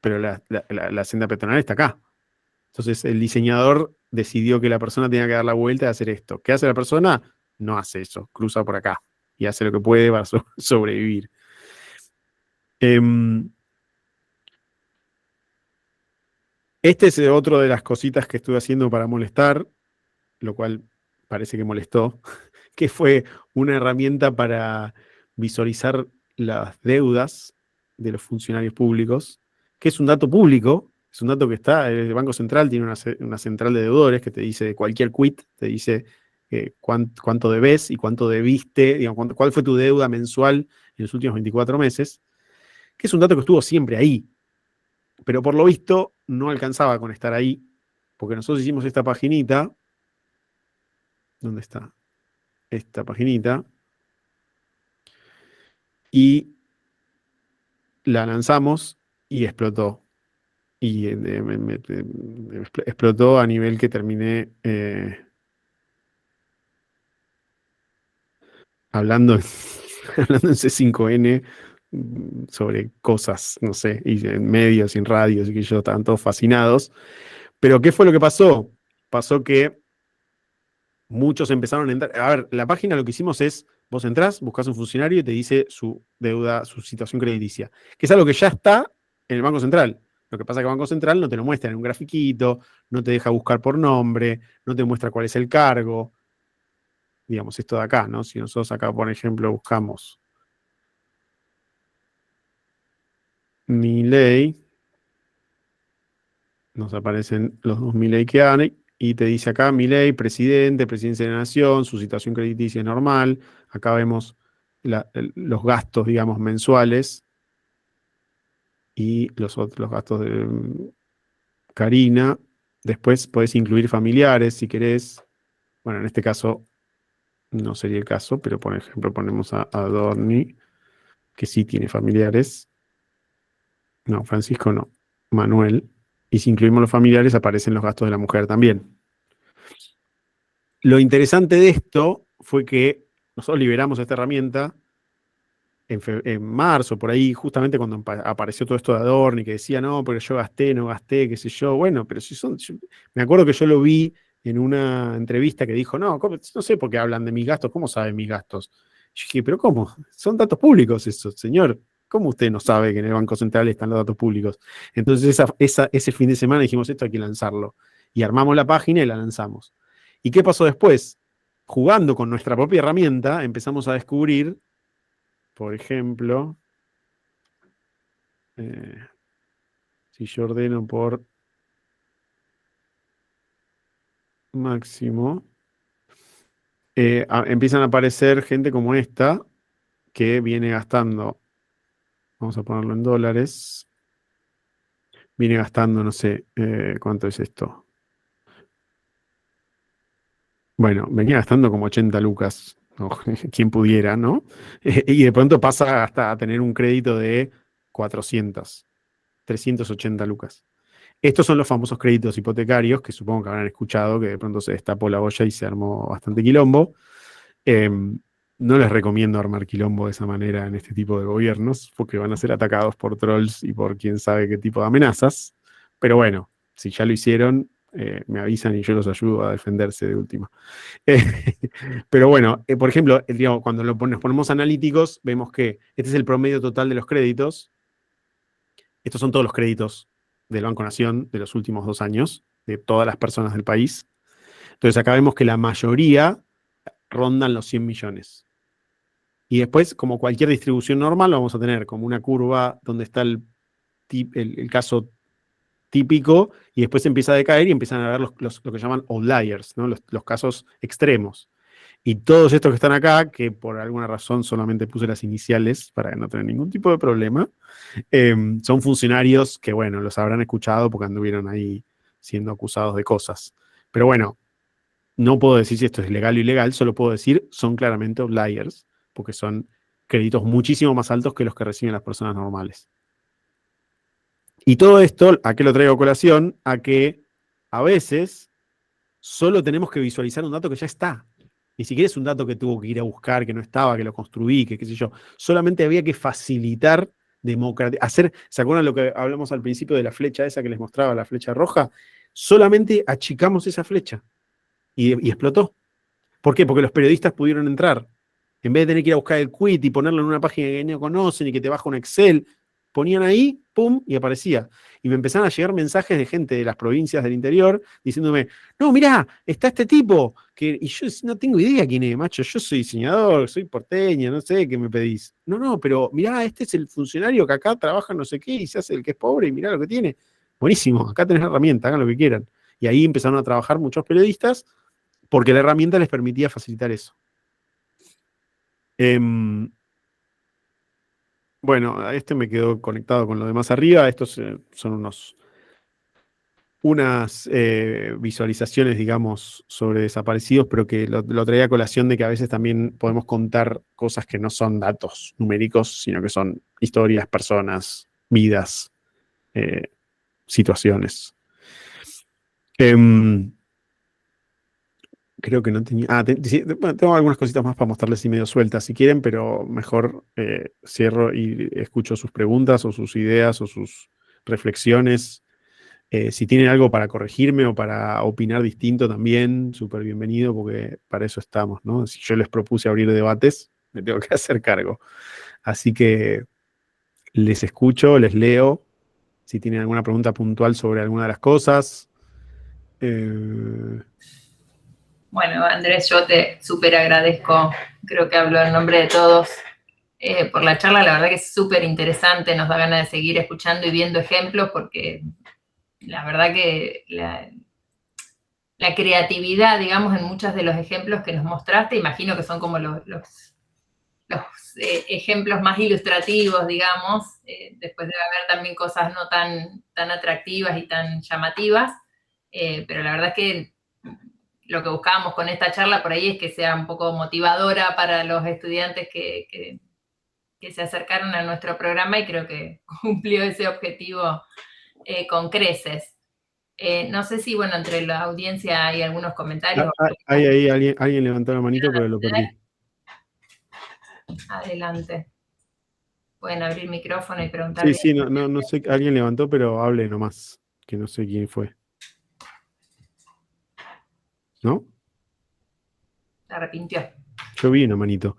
pero la senda peatonal está acá. Entonces el diseñador decidió que la persona tenía que dar la vuelta y hacer esto. ¿Qué hace la persona? No hace eso, cruza por acá y hace lo que puede para sobrevivir. Este es otro de las cositas que estuve haciendo para molestar, lo cual parece que molestó, que fue una herramienta para visualizar las deudas de los funcionarios públicos, que es un dato público, es un dato que está, el Banco Central tiene una central de deudores que te dice cualquier quit, te dice cuánto debes y cuánto debiste, digamos, cuál fue tu deuda mensual en los últimos 24 meses, que es un dato que estuvo siempre ahí, pero por lo visto no alcanzaba con estar ahí, porque nosotros hicimos esta paginita. ¿Dónde está? Esta paginita. Y la lanzamos y explotó. Y explotó a nivel que terminé hablando, hablando en C5N sobre cosas, no sé, y en medios y en radios, y que yo estaban todos fascinados. Pero ¿qué fue lo que pasó? Pasó que muchos empezaron a entrar. A ver, la página lo que hicimos es Vos entrás, buscás un funcionario y te dice su deuda, su situación crediticia, que es algo que ya está en el Banco Central. Lo que pasa es que el Banco Central no te lo muestra en un grafiquito, no te deja buscar por nombre, no te muestra cuál es el cargo. Digamos, esto de acá, ¿no? Si nosotros acá, por ejemplo, buscamos Milei, nos aparecen los dos Milei que hay, y te dice acá Milei, presidente, presidencia de la nación, su situación crediticia es normal. Acá vemos los gastos, digamos, mensuales y los otros gastos de Karina. Después podés incluir familiares si querés. Bueno, en este caso no sería el caso, pero por ejemplo ponemos a Adorni, que sí tiene familiares. No, Francisco no. Manuel. Y si incluimos los familiares, aparecen los gastos de la mujer también. Lo interesante de esto fue que nosotros liberamos esta herramienta en marzo, por ahí, justamente cuando apareció todo esto de Adorni, que decía, no, porque yo gasté, no gasté, qué sé yo. Bueno, pero si son. Me acuerdo que yo lo vi en una entrevista que dijo, no, no sé por qué hablan de mis gastos, ¿cómo saben mis gastos? Yo dije, pero ¿cómo? Son datos públicos esos, señor. ¿Cómo usted no sabe que en el Banco Central están los datos públicos? Entonces, ese fin de semana dijimos, esto hay que lanzarlo. Y armamos la página y la lanzamos. ¿Y qué pasó después? Jugando con nuestra propia herramienta, empezamos a descubrir, por ejemplo, si yo ordeno por máximo, empiezan a aparecer gente como esta que viene gastando, vamos a ponerlo en dólares, viene gastando, no sé, ¿cuánto es esto? Bueno, venía gastando como 80 lucas, ¿no? Quien pudiera, ¿no? Y de pronto pasa hasta a tener un crédito de 400, 380 lucas. Estos son los famosos créditos hipotecarios, que supongo que habrán escuchado, que de pronto se destapó la olla y se armó bastante quilombo. No les recomiendo armar quilombo de esa manera en este tipo de gobiernos, porque van a ser atacados por trolls y por quién sabe qué tipo de amenazas. Pero bueno, si ya lo hicieron, me avisan y yo los ayudo a defenderse de última. Pero bueno, por ejemplo, digamos, cuando nos ponemos analíticos, vemos que este es el promedio total de los créditos. Estos son todos los créditos del Banco Nación de los últimos 2 años, de todas las personas del país. Entonces acá vemos que la mayoría rondan los 100 millones. Y después, como cualquier distribución normal, vamos a tener como una curva donde está el caso típico y después empieza a decaer y empiezan a ver lo que llaman outliers, ¿no? Los casos extremos. Y todos estos que están acá, que por alguna razón solamente puse las iniciales para no tener ningún tipo de problema, son funcionarios que, bueno, los habrán escuchado porque anduvieron ahí siendo acusados de cosas. Pero bueno, no puedo decir si esto es legal o ilegal, solo puedo decir son claramente outliers, porque son créditos muchísimo más altos que los que reciben las personas normales. Y todo esto, ¿a qué lo traigo a colación? A que a veces solo tenemos que visualizar un dato que ya está. Ni siquiera es un dato que tuvo que ir a buscar, que no estaba, que lo construí, que qué sé yo. Solamente había que facilitar, hacer, ¿se acuerdan lo que hablamos al principio de la flecha esa que les mostraba, la flecha roja? Solamente achicamos esa flecha y explotó. ¿Por qué? Porque los periodistas pudieron entrar. En vez de tener que ir a buscar el quit y ponerlo en una página que no conocen y que te baja un Excel, ponían ahí, pum, y aparecía. Y me empezaron a llegar mensajes de gente de las provincias del interior diciéndome, no, mirá, está este tipo, y yo no tengo idea quién es, macho, yo soy diseñador, soy porteño, no sé qué me pedís. No, pero mirá, este es el funcionario que acá trabaja no sé qué y se hace el que es pobre y mirá lo que tiene. Buenísimo, acá tenés la herramienta, hagan lo que quieran. Y ahí empezaron a trabajar muchos periodistas porque la herramienta les permitía facilitar eso. Bueno, este me quedó conectado con lo demás arriba. Estos son unas visualizaciones, digamos, sobre desaparecidos, pero que lo traía a colación de que a veces también podemos contar cosas que no son datos numéricos, sino que son historias, personas, vidas, situaciones. Creo que no tenía. Sí, bueno, tengo algunas cositas más para mostrarles así medio sueltas si quieren, pero mejor cierro y escucho sus preguntas o sus ideas o sus reflexiones. Si tienen algo para corregirme o para opinar distinto también, súper bienvenido, porque para eso estamos, ¿no? Si yo les propuse abrir debates, me tengo que hacer cargo. Así que les escucho, les leo, si tienen alguna pregunta puntual sobre alguna de las cosas. Bueno, Andrés, yo te súper agradezco, creo que hablo en nombre de todos, por la charla. La verdad que es súper interesante, nos da ganas de seguir escuchando y viendo ejemplos, porque la verdad que la creatividad, digamos, en muchos de los ejemplos que nos mostraste, imagino que son como los ejemplos más ilustrativos, digamos, después debe haber también cosas no tan atractivas y tan llamativas, pero la verdad es que lo que buscábamos con esta charla por ahí es que sea un poco motivadora para los estudiantes que se acercaron a nuestro programa, y creo que cumplió ese objetivo con creces. No sé si, bueno, entre la audiencia hay algunos comentarios. Hay ahí alguien levantó la manito, pero lo perdí. Adelante. Pueden abrir micrófono y preguntar. Sí, no sé, alguien levantó, pero hable nomás, que no sé quién fue. ¿No? Se arrepintió. Yo vi una manito.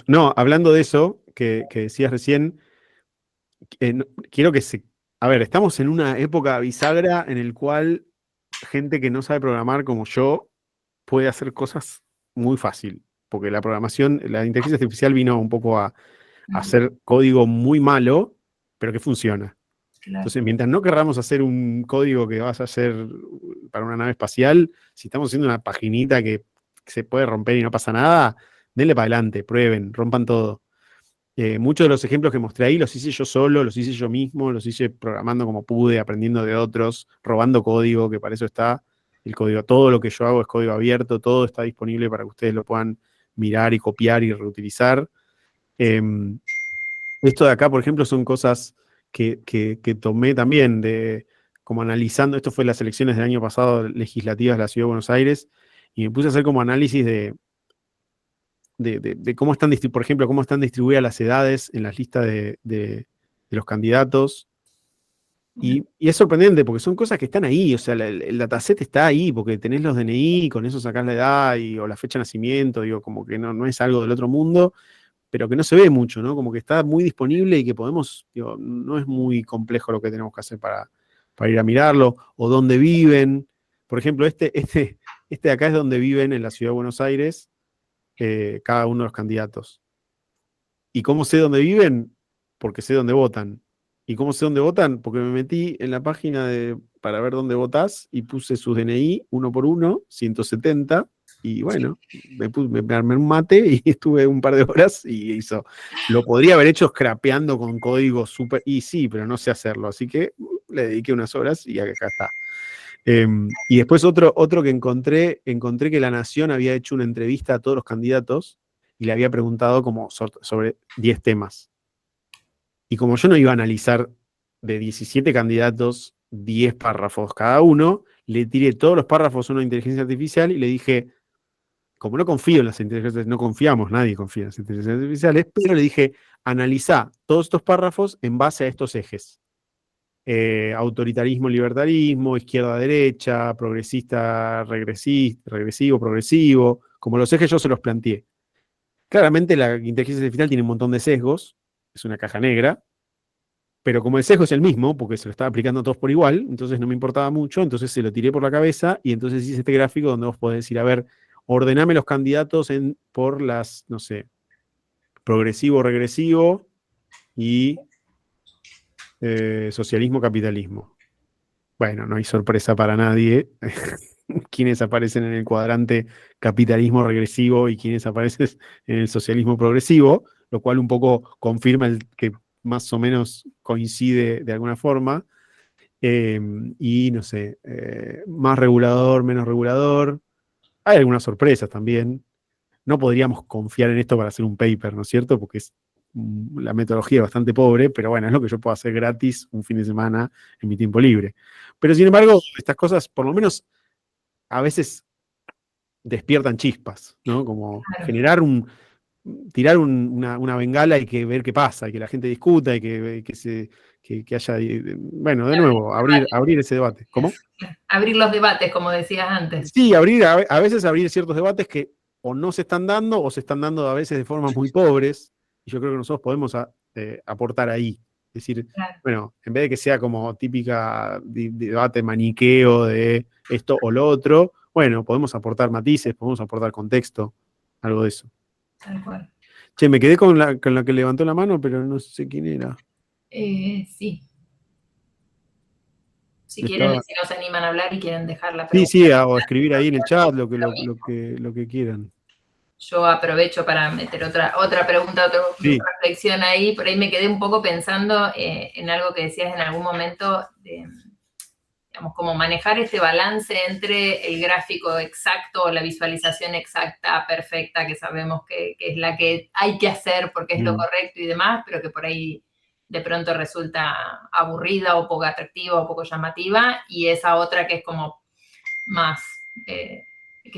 No, hablando de eso, que decías recién, quiero que se... A ver, estamos en una época bisagra en el cual gente que no sabe programar como yo puede hacer cosas muy fácil, porque la programación, la inteligencia artificial vino un poco a hacer código muy malo, pero que funciona. Claro. Entonces, mientras no querramos hacer un código que vas a hacer para una nave espacial, si estamos haciendo una paginita que se puede romper y no pasa nada, denle para adelante, prueben, rompan todo. Muchos de los ejemplos que mostré ahí los hice yo solo, los hice yo mismo, los hice programando como pude, aprendiendo de otros, robando código, que para eso está el código. Todo lo que yo hago es código abierto, todo está disponible para que ustedes lo puedan mirar y copiar y reutilizar. Esto de acá, por ejemplo, son cosas que tomé también como analizando, esto fue las elecciones del año pasado legislativas de la Ciudad de Buenos Aires, y me puse a hacer como análisis de cómo están, por ejemplo, cómo están distribuidas las edades en las listas de los candidatos. Y es sorprendente porque son cosas que están ahí, o sea, el dataset está ahí, porque tenés los DNI, con eso sacás la edad o la fecha de nacimiento, digo, como que no es algo del otro mundo, pero que no se ve mucho, ¿no? Como que está muy disponible y que podemos, digo, no es muy complejo lo que tenemos que hacer para ir a mirarlo, o dónde viven. Por ejemplo, este de acá es donde viven en la Ciudad de Buenos Aires cada uno de los candidatos. ¿Y cómo sé dónde viven? Porque sé dónde votan. ¿Y cómo sé dónde votan? Porque me metí en la página para ver dónde votás y puse sus DNI uno por uno, 170, y bueno, me armé un mate y estuve un par de horas y hizo. Lo podría haber hecho scrapeando con código súper, y sí, pero no sé hacerlo, así que le dediqué unas horas y acá está. Y después otro que encontré que La Nación había hecho una entrevista a todos los candidatos y le había preguntado como sobre 10 temas. Y como yo no iba a analizar de 17 candidatos 10 párrafos cada uno, le tiré todos los párrafos a una inteligencia artificial y le dije, como no confío en las inteligencias, no confiamos, nadie confía en las inteligencias artificiales, pero le dije, analizá todos estos párrafos en base a estos ejes. Autoritarismo, libertarismo, izquierda-derecha, progresista, regresivo, progresivo, como los ejes yo se los planteé. Claramente la inteligencia artificial tiene un montón de sesgos, es una caja negra, pero como el sesgo es el mismo, porque se lo estaba aplicando a todos por igual, entonces no me importaba mucho, entonces se lo tiré por la cabeza y entonces hice este gráfico donde vos podés decir, a ver, ordename los candidatos por las, no sé, progresivo, regresivo y socialismo, capitalismo. Bueno, no hay sorpresa para nadie quiénes aparecen en el cuadrante capitalismo regresivo y quiénes aparecen en el socialismo progresivo, lo cual un poco confirma que más o menos coincide de alguna forma. Y no sé, más regulador, menos regulador. Hay algunas sorpresas también. No podríamos confiar en esto para hacer un paper, ¿no es cierto? Porque la metodología es bastante pobre, pero bueno, es lo que yo puedo hacer gratis un fin de semana en mi tiempo libre. Pero sin embargo, estas cosas, por lo menos, a veces despiertan chispas, ¿no? Como tirar una bengala y ver qué pasa, y que la gente discuta y que haya, bueno, de nuevo, abrir ese debate. ¿Cómo? Abrir los debates, como decías antes. Sí, a veces abrir ciertos debates que o no se están dando o se están dando a veces de formas muy pobres, y yo creo que nosotros podemos aportar ahí. Es decir, Claro, bueno, en vez de que sea como típica debate maniqueo de esto o lo otro, bueno, podemos aportar matices, podemos aportar contexto, algo de eso. tal cual. Che, me quedé con la que levantó la mano, pero no sé quién era. Sí. Si quieren, Estaba... si no se animan a hablar y quieren dejar la Sí, pregunta, sí, o escribir ahí en el chat lo que, lo lo, mismo. lo que, lo que quieran. Yo aprovecho para meter otra pregunta, otra Sí. reflexión ahí. Por ahí me quedé un poco pensando en algo que decías en algún momento, digamos, como manejar este balance entre el gráfico exacto o la visualización exacta, perfecta, que sabemos que es la que hay que hacer porque es lo correcto y demás, pero que por ahí de pronto resulta aburrida o poco atractiva o poco llamativa, y esa otra que es como más, que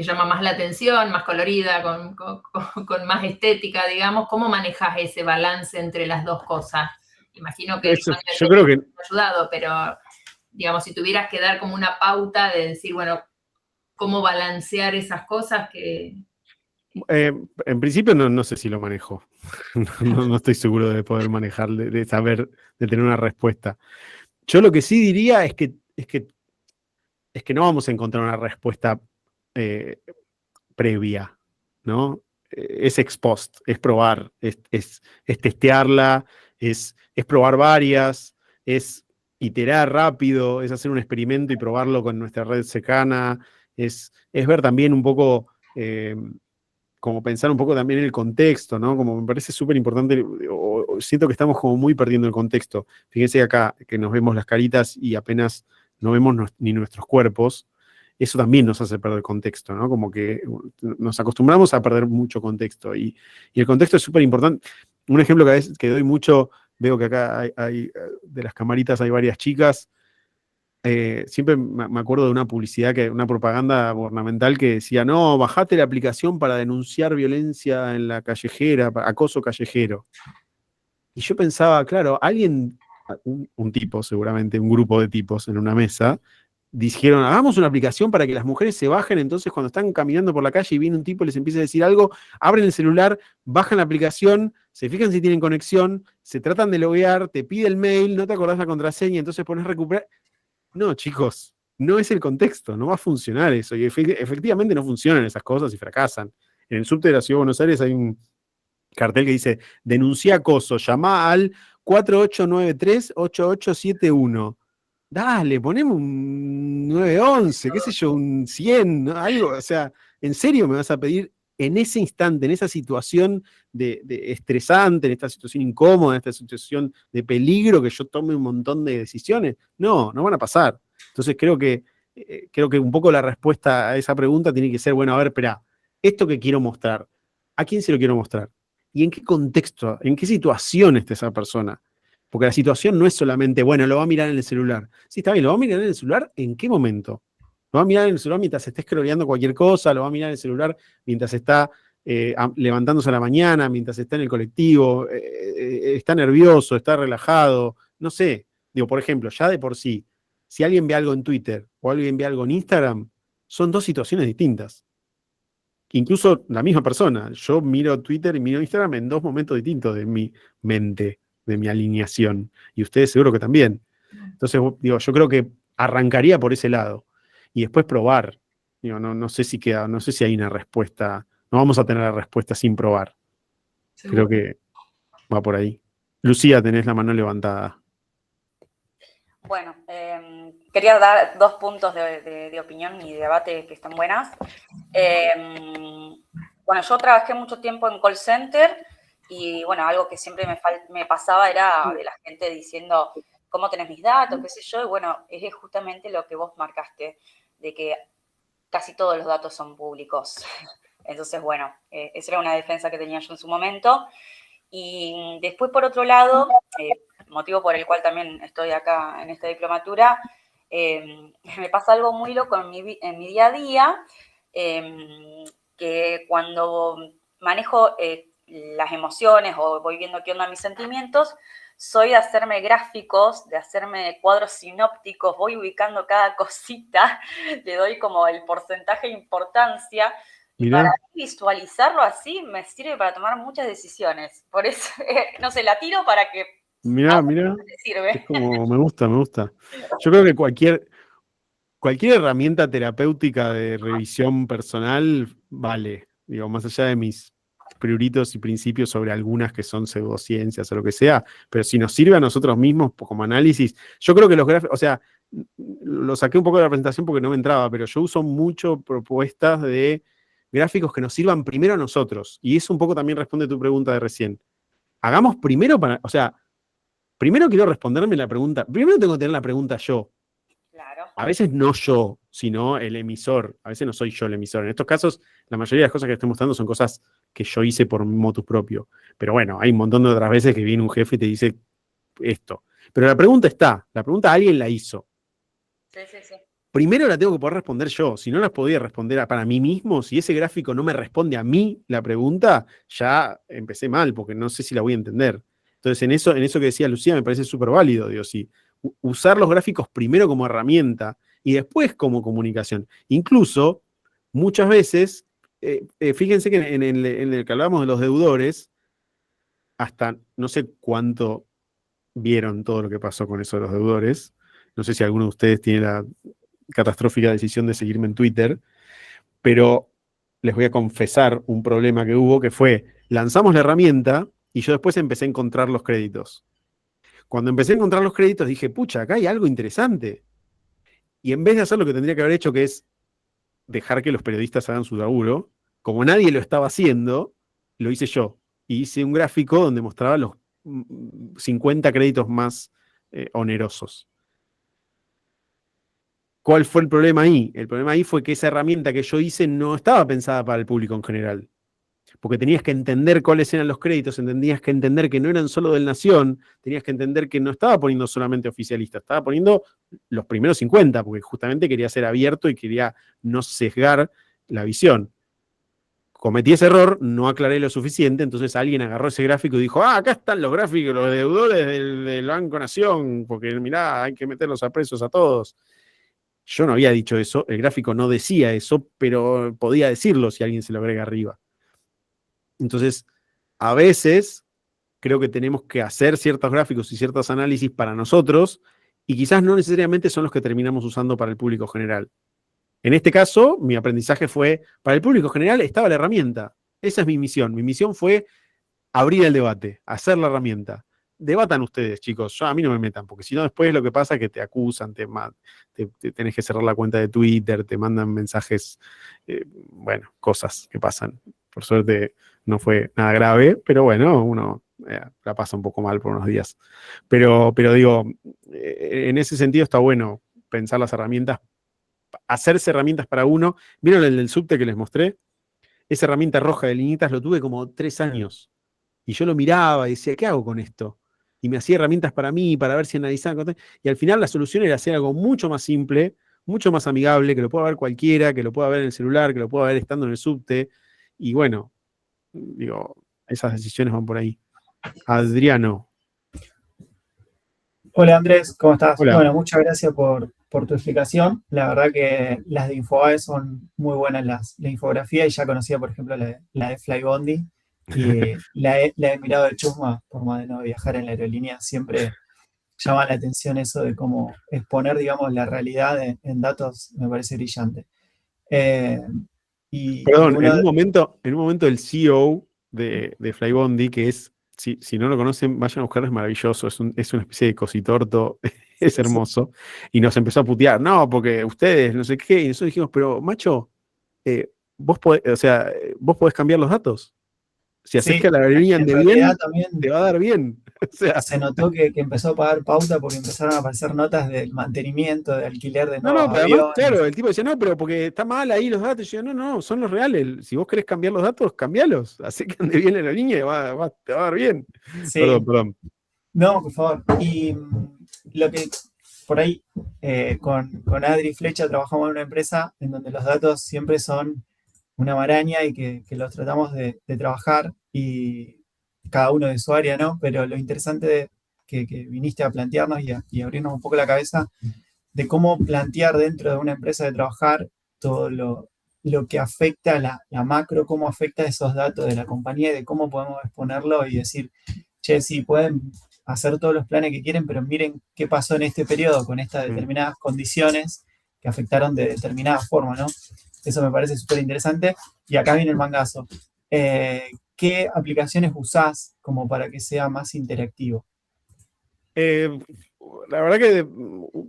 llama más la atención, más colorida, con más estética, digamos. ¿Cómo manejas ese balance entre las dos cosas? Imagino que el Eso, sonido yo creo que te ha ayudado, pero digamos, si tuvieras que dar como una pauta de decir, bueno, cómo balancear esas cosas que... en principio no sé si lo manejo. No estoy seguro de poder manejar, de saber, de tener una respuesta. Yo lo que sí diría es que no vamos a encontrar una respuesta eh, previa, ¿no? Es ex post, es probar, es testearla, es probar varias, es iterar rápido, es hacer un experimento y probarlo con nuestra red cercana, es ver también un poco, como pensar un poco también en el contexto, ¿no? Como me parece súper importante, o siento que estamos como muy perdiendo el contexto. Fíjense acá que nos vemos las caritas y apenas no vemos ni nuestros cuerpos. Eso también nos hace perder contexto, ¿no? Como que nos acostumbramos a perder mucho contexto. Y el contexto es súper importante. Un ejemplo que, que doy mucho, veo que acá de las camaritas hay varias chicas. Siempre me acuerdo de una publicidad, una propaganda gubernamental que decía, no, bajate la aplicación para denunciar violencia en la callejera, acoso callejero. Y yo pensaba, claro, un tipo seguramente, un grupo de tipos en una mesa, dijeron, hagamos una aplicación para que las mujeres se bajen, entonces cuando están caminando por la calle y viene un tipo y les empieza a decir algo, abren el celular, bajan la aplicación, se fijan si tienen conexión, se tratan de loguear, te pide el mail, no te acordás la contraseña, entonces pones recuperar. No, chicos, no es el contexto, no va a funcionar eso. Y efectivamente no funcionan esas cosas y fracasan. En el subte de la Ciudad de Buenos Aires hay un cartel que dice, denuncia acoso, llama al 4893-8871. Dale, ponemos un 911, qué sé yo, un 100, ¿no? Algo, o sea, ¿en serio me vas a pedir en ese instante, en esa situación de estresante, en esta situación incómoda, en esta situación de peligro, que yo tome un montón de decisiones? No van a pasar. Entonces creo que un poco la respuesta a esa pregunta tiene que ser, bueno, a ver, espera, esto que quiero mostrar, ¿a quién se lo quiero mostrar? ¿Y en qué contexto, en qué situación está esa persona? Porque la situación no es solamente, bueno, lo va a mirar en el celular. Sí, está bien, lo va a mirar en el celular, ¿en qué momento? Lo va a mirar en el celular mientras esté scrolleando cualquier cosa, lo va a mirar en el celular mientras está levantándose a la mañana, mientras está en el colectivo, está nervioso, está relajado, no sé. Digo, por ejemplo, ya de por sí, si alguien ve algo en Twitter o alguien ve algo en Instagram, son dos situaciones distintas. Incluso la misma persona. Yo miro Twitter y miro Instagram en dos momentos distintos de mi mente, de mi alineación. Y ustedes seguro que también. Entonces, digo, yo creo que arrancaría por ese lado. Y después probar. Digo, no sé si queda, no sé si hay una respuesta. No vamos a tener la respuesta sin probar. Creo Seguro. que va por ahí. Lucía, tenés la mano levantada. Bueno, quería dar dos puntos de opinión y de debate que están buenas. Bueno, yo trabajé mucho tiempo en call center y, bueno, algo que siempre me pasaba era de la gente diciendo, ¿cómo tenés mis datos? ¿Qué sé yo? Y, bueno, es justamente lo que vos marcaste, de que casi todos los datos son públicos. Entonces, bueno, esa era una defensa que tenía yo en su momento. Y después, por otro lado, motivo por el cual también estoy acá en esta diplomatura, me pasa algo muy loco en mi día a día, que cuando manejo las emociones o voy viendo qué onda mis sentimientos, soy de hacerme gráficos, de hacerme cuadros sinópticos, voy ubicando cada cosita, le doy como el porcentaje de importancia Mirá. mí visualizarlo así me sirve para tomar muchas decisiones. Por eso, no sé, la tiro para que Mirá, te sirve. es como, me gusta. Yo creo que cualquier herramienta terapéutica de revisión personal vale, digo, más allá de mis prioritos y principios sobre algunas que son pseudociencias o lo que sea, pero si nos sirve a nosotros mismos como análisis, yo creo que los gráficos, o sea, lo saqué un poco de la presentación porque no me entraba, pero yo uso mucho propuestas de gráficos que nos sirvan primero a nosotros, y eso un poco también responde a tu pregunta de recién. Hagamos primero o sea, primero quiero responderme la pregunta, primero tengo que tener la pregunta yo. Claro. A veces no yo, sino el emisor. A veces no soy yo el emisor. En estos casos, la mayoría de las cosas que estoy mostrando son cosas que yo hice por motu propio. Pero bueno, hay un montón de otras veces que viene un jefe y te dice esto. Pero la pregunta alguien la hizo. Sí. Primero la tengo que poder responder yo. Si no las podía responder para mí mismo, si ese gráfico no me responde a mí la pregunta, ya empecé mal, porque no sé si la voy a entender. Entonces, en eso que decía Lucía me parece súper válido. Digo, sí, usar los gráficos primero como herramienta y después como comunicación. Incluso, muchas veces, fíjense que en el que hablábamos de los deudores, hasta no sé cuánto vieron todo lo que pasó con eso de los deudores. No sé si alguno de ustedes tiene la catastrófica decisión de seguirme en Twitter, pero les voy a confesar un problema que hubo, que fue, lanzamos la herramienta y yo después empecé a encontrar los créditos. Cuando empecé a encontrar los créditos dije, pucha, acá hay algo interesante. Y en vez de hacer lo que tendría que haber hecho, que es dejar que los periodistas hagan su laburo, como nadie lo estaba haciendo, lo hice yo. Y hice un gráfico donde mostraba los 50 créditos más onerosos. ¿Cuál fue el problema ahí? El problema ahí fue que esa herramienta que yo hice no estaba pensada para el público en general. Porque tenías que entender cuáles eran los créditos, tenías que entender que no eran solo del Nación, tenías que entender que no estaba poniendo solamente oficialistas, estaba poniendo los primeros 50, porque justamente quería ser abierto y quería no sesgar la visión. Cometí ese error, no aclaré lo suficiente, entonces alguien agarró ese gráfico y dijo, acá están los gráficos, los deudores del Banco Nación, porque mirá, hay que meterlos a presos a todos. Yo no había dicho eso, el gráfico no decía eso, pero podía decirlo si alguien se lo agrega arriba. Entonces, a veces creo que tenemos que hacer ciertos gráficos y ciertos análisis para nosotros, y quizás no necesariamente son los que terminamos usando para el público general. En este caso, mi aprendizaje fue, para el público general estaba la herramienta. Esa es mi misión. Mi misión fue abrir el debate, hacer la herramienta. Debatan ustedes, chicos. A mí no me metan, porque si no después lo que pasa es que te acusan, te tenés que cerrar la cuenta de Twitter, te mandan mensajes, bueno, cosas que pasan. Por suerte no fue nada grave, pero bueno, uno la pasa un poco mal por unos días. Pero digo, en ese sentido está bueno pensar las herramientas, hacerse herramientas para uno. ¿Vieron el del subte que les mostré? Esa herramienta roja de liñitas lo tuve como 3 años. Y yo lo miraba y decía, ¿qué hago con esto? Y me hacía herramientas para mí, para ver si analizaba. Y al final la solución era hacer algo mucho más simple, mucho más amigable, que lo pueda ver cualquiera, que lo pueda ver en el celular, que lo pueda ver estando en el subte. Y bueno, digo, esas decisiones van por ahí. Adriano. Hola Andrés, ¿cómo estás? Hola. Bueno, muchas gracias por tu explicación. La verdad que las de Infobae son muy buenas, la infografía, y ya conocía, por ejemplo, la de Flybondi, y la he mirado de chusma, por más de no viajar en la aerolínea. Siempre llama la atención eso de cómo exponer, digamos, la realidad en datos, me parece brillante. Perdón, en un momento el CEO de Flybondi, que es, si no lo conocen, vayan a buscarlo, es maravilloso, es una especie de cositorto, es hermoso, y nos empezó a putear, no, porque ustedes, no sé qué, y nosotros dijimos, pero macho, vos podés cambiar los datos. Si haces que la aerolínea ande bien, te va a dar bien. O sea, se notó que empezó a pagar pauta porque empezaron a aparecer notas del mantenimiento, de alquiler de nuevos pero además, aviones. claro, el tipo decía, no, pero porque está mal ahí los datos. Y yo, no, son los reales. Si vos querés cambiar los datos, cambialos. Así que ande bien en la línea y te va a dar bien. Sí. Perdón. No, por favor. Y lo que por ahí con Adri Flecha trabajamos en una empresa en donde los datos siempre son una maraña y que los tratamos de trabajar, y cada uno de su área, ¿no? Pero lo interesante que viniste a plantearnos y abrirnos un poco la cabeza de cómo plantear dentro de una empresa de trabajar todo lo que afecta, la macro, cómo afecta esos datos de la compañía y de cómo podemos exponerlo y decir, che, sí, pueden hacer todos los planes que quieren, pero miren qué pasó en este periodo con estas determinadas condiciones que afectaron de determinada forma, ¿no? Eso me parece súper interesante. Y acá viene el mangazo. ¿Qué aplicaciones usás como para que sea más interactivo? La verdad que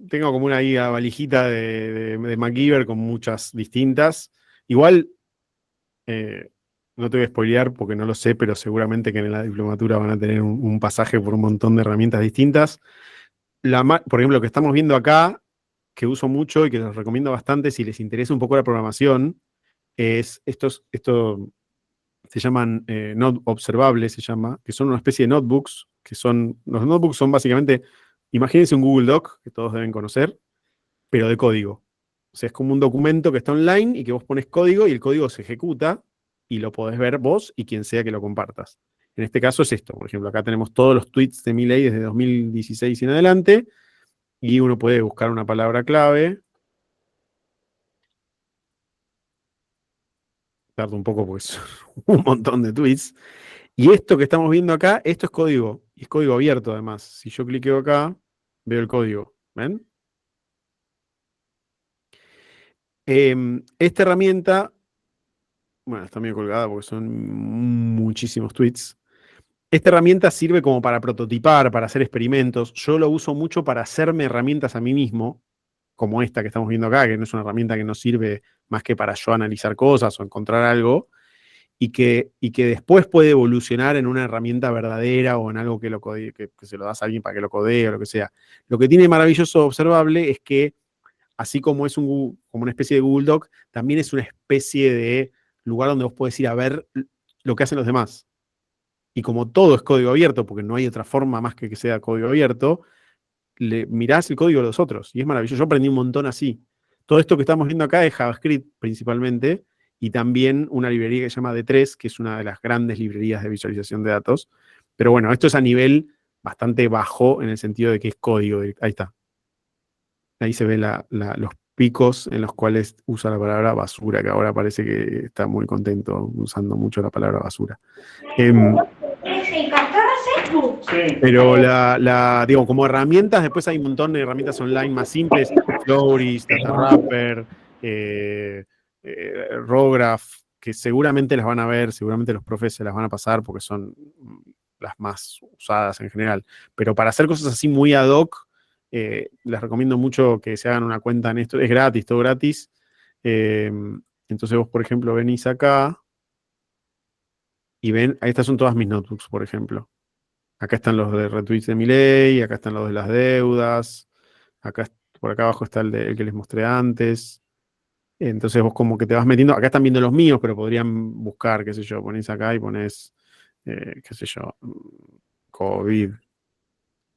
tengo como una guía valijita de MacGyver con muchas distintas. Igual, no te voy a spoilear porque no lo sé, pero seguramente que en la diplomatura van a tener un pasaje por un montón de herramientas distintas. Por ejemplo, lo que estamos viendo acá, que uso mucho y que les recomiendo bastante si les interesa un poco la programación, es esto se llaman observables, se llama, que son una especie de notebooks, los notebooks son básicamente, imagínense un Google Doc, que todos deben conocer, pero de código. O sea, es como un documento que está online y que vos pones código y el código se ejecuta y lo podés ver vos y quien sea que lo compartas. En este caso es esto, por ejemplo, acá tenemos todos los tweets de Milei desde 2016 y en adelante, y uno puede buscar una palabra clave. Tarda un poco porque son un montón de tweets. Y esto que estamos viendo acá, esto es código, y es código abierto además. Si yo cliqueo acá, veo el código. ¿Ven? Esta herramienta, bueno, está medio colgada porque son muchísimos tweets. Esta herramienta sirve como para prototipar, para hacer experimentos. Yo lo uso mucho para hacerme herramientas a mí mismo, como esta que estamos viendo acá, que no es una herramienta que no sirve más que para yo analizar cosas o encontrar algo, y que después puede evolucionar en una herramienta verdadera o en algo que, que se lo das a alguien para que lo codee o lo que sea. Lo que tiene maravilloso observable es que, así como es como una especie de Google Doc, también es una especie de lugar donde vos podés ir a ver lo que hacen los demás. Y como todo es código abierto, porque no hay otra forma más que sea código abierto, mirás el código de los otros. Y es maravilloso. Yo aprendí un montón así. Todo esto que estamos viendo acá es JavaScript principalmente, y también una librería que se llama D3, que es una de las grandes librerías de visualización de datos. Pero bueno, esto es a nivel bastante bajo en el sentido de que es código. Ahí está. Ahí se ven los picos en los cuales usa la palabra basura, que ahora parece que está muy contento usando mucho la palabra basura. Pero digo, como herramientas, después hay un montón de herramientas online más simples, Floris, DataWrapper, Rograph, que seguramente las van a ver, seguramente los profes se las van a pasar porque son las más usadas en general. Pero para hacer cosas así muy ad hoc, les recomiendo mucho que se hagan una cuenta en esto. Es gratis, todo gratis. Entonces vos, por ejemplo, venís acá y ven, estas son todas mis notebooks, por ejemplo. Acá están los de retweets de Milei, acá están los de las deudas, por acá abajo está el que les mostré antes. Entonces vos como que te vas metiendo, acá están viendo los míos, pero podrían buscar, qué sé yo, ponés acá y ponés, qué sé yo, COVID,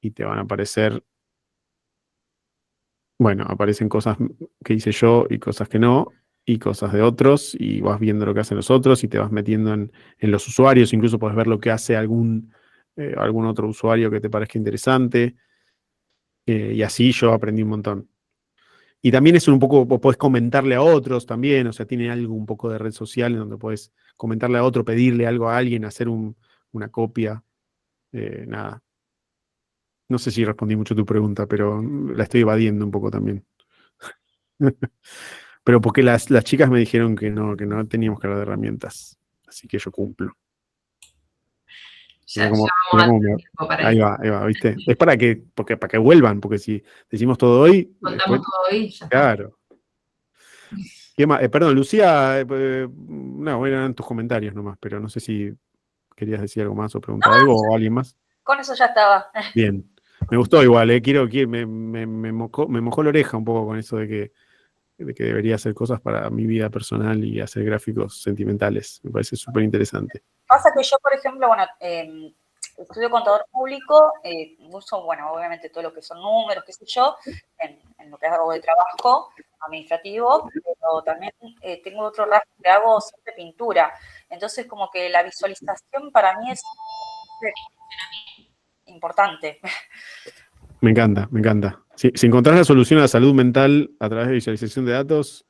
y te van a aparecer, bueno, aparecen cosas que hice yo y cosas que no, y cosas de otros, y vas viendo lo que hacen los otros y te vas metiendo en los usuarios, incluso podés ver lo que hace algún otro usuario que te parezca interesante, y así yo aprendí un montón. Y también es un poco, vos podés comentarle a otros también, o sea, tiene algo un poco de red social en donde podés comentarle a otro, pedirle algo a alguien, hacer una copia, nada. No sé si respondí mucho a tu pregunta, pero la estoy evadiendo un poco también. Pero porque las chicas me dijeron que no teníamos que hablar de herramientas, así que yo cumplo. Ya Mirá vamos cómo a tener tiempo para ahí va, ¿viste? Es para que vuelvan, porque si decimos todo hoy, contamos después, todo hoy, ya está. claro. ¿Qué más? Perdón, Lucía, no, eran tus comentarios nomás, pero no sé si querías decir algo más o preguntar algo o alguien más. Con eso ya estaba. Bien, me gustó igual, me mojó la oreja un poco con eso de que debería hacer cosas para mi vida personal y hacer gráficos sentimentales. Me parece súper interesante. Pasa que yo, por ejemplo, bueno, estudio contador público, uso, bueno, obviamente todo lo que son números, qué sé yo, en lo que hago de trabajo administrativo, pero también tengo otro rasgo que hago siempre pintura. Entonces, como que la visualización para mí es importante. Me encanta. Si encontrás la solución a la salud mental a través de visualización de datos,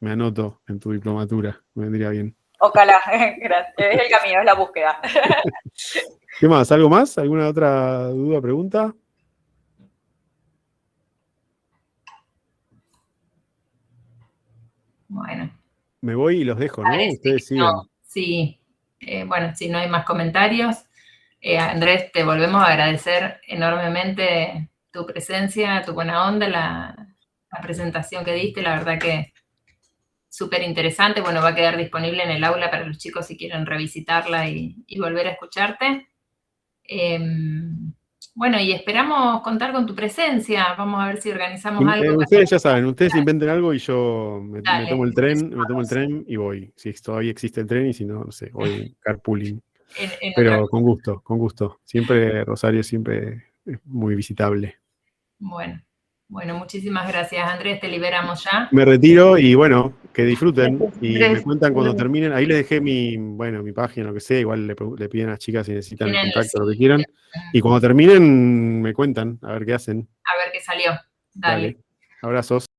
me anoto en tu diplomatura, me vendría bien. Ojalá, gracias. Es el camino, es la búsqueda. ¿Qué más? ¿Algo más? ¿Alguna otra duda, pregunta? Bueno, Me voy y los dejo, ¿no? parece Ustedes que no. siguen. Sí. Bueno, si no hay más comentarios, Andrés, te volvemos a agradecer enormemente tu presencia, tu buena onda, la presentación que diste, la verdad que súper interesante. Bueno, va a quedar disponible en el aula para los chicos si quieren revisitarla y volver a escucharte. Bueno, y esperamos contar con tu presencia. Vamos a ver si organizamos algo. Ustedes ya saben, ustedes inventen algo y yo me Dale, tomo el tren y voy. Si todavía existe el tren y si no, no sé, voy carpooling. en otra Pero con gusto, con gusto. Siempre Rosario, siempre es muy visitable. Bueno, muchísimas gracias, Andrés. Te liberamos ya. Me retiro y bueno, que disfruten. Y me Andrés, cuentan cuando terminen. Ahí les dejé mi página, lo que sea. Igual le piden a las chicas si necesitan el Tienen contacto, lo que sí, quieran. Y cuando terminen, me cuentan a ver qué hacen. a ver qué salió. Dale. Dale. Abrazos.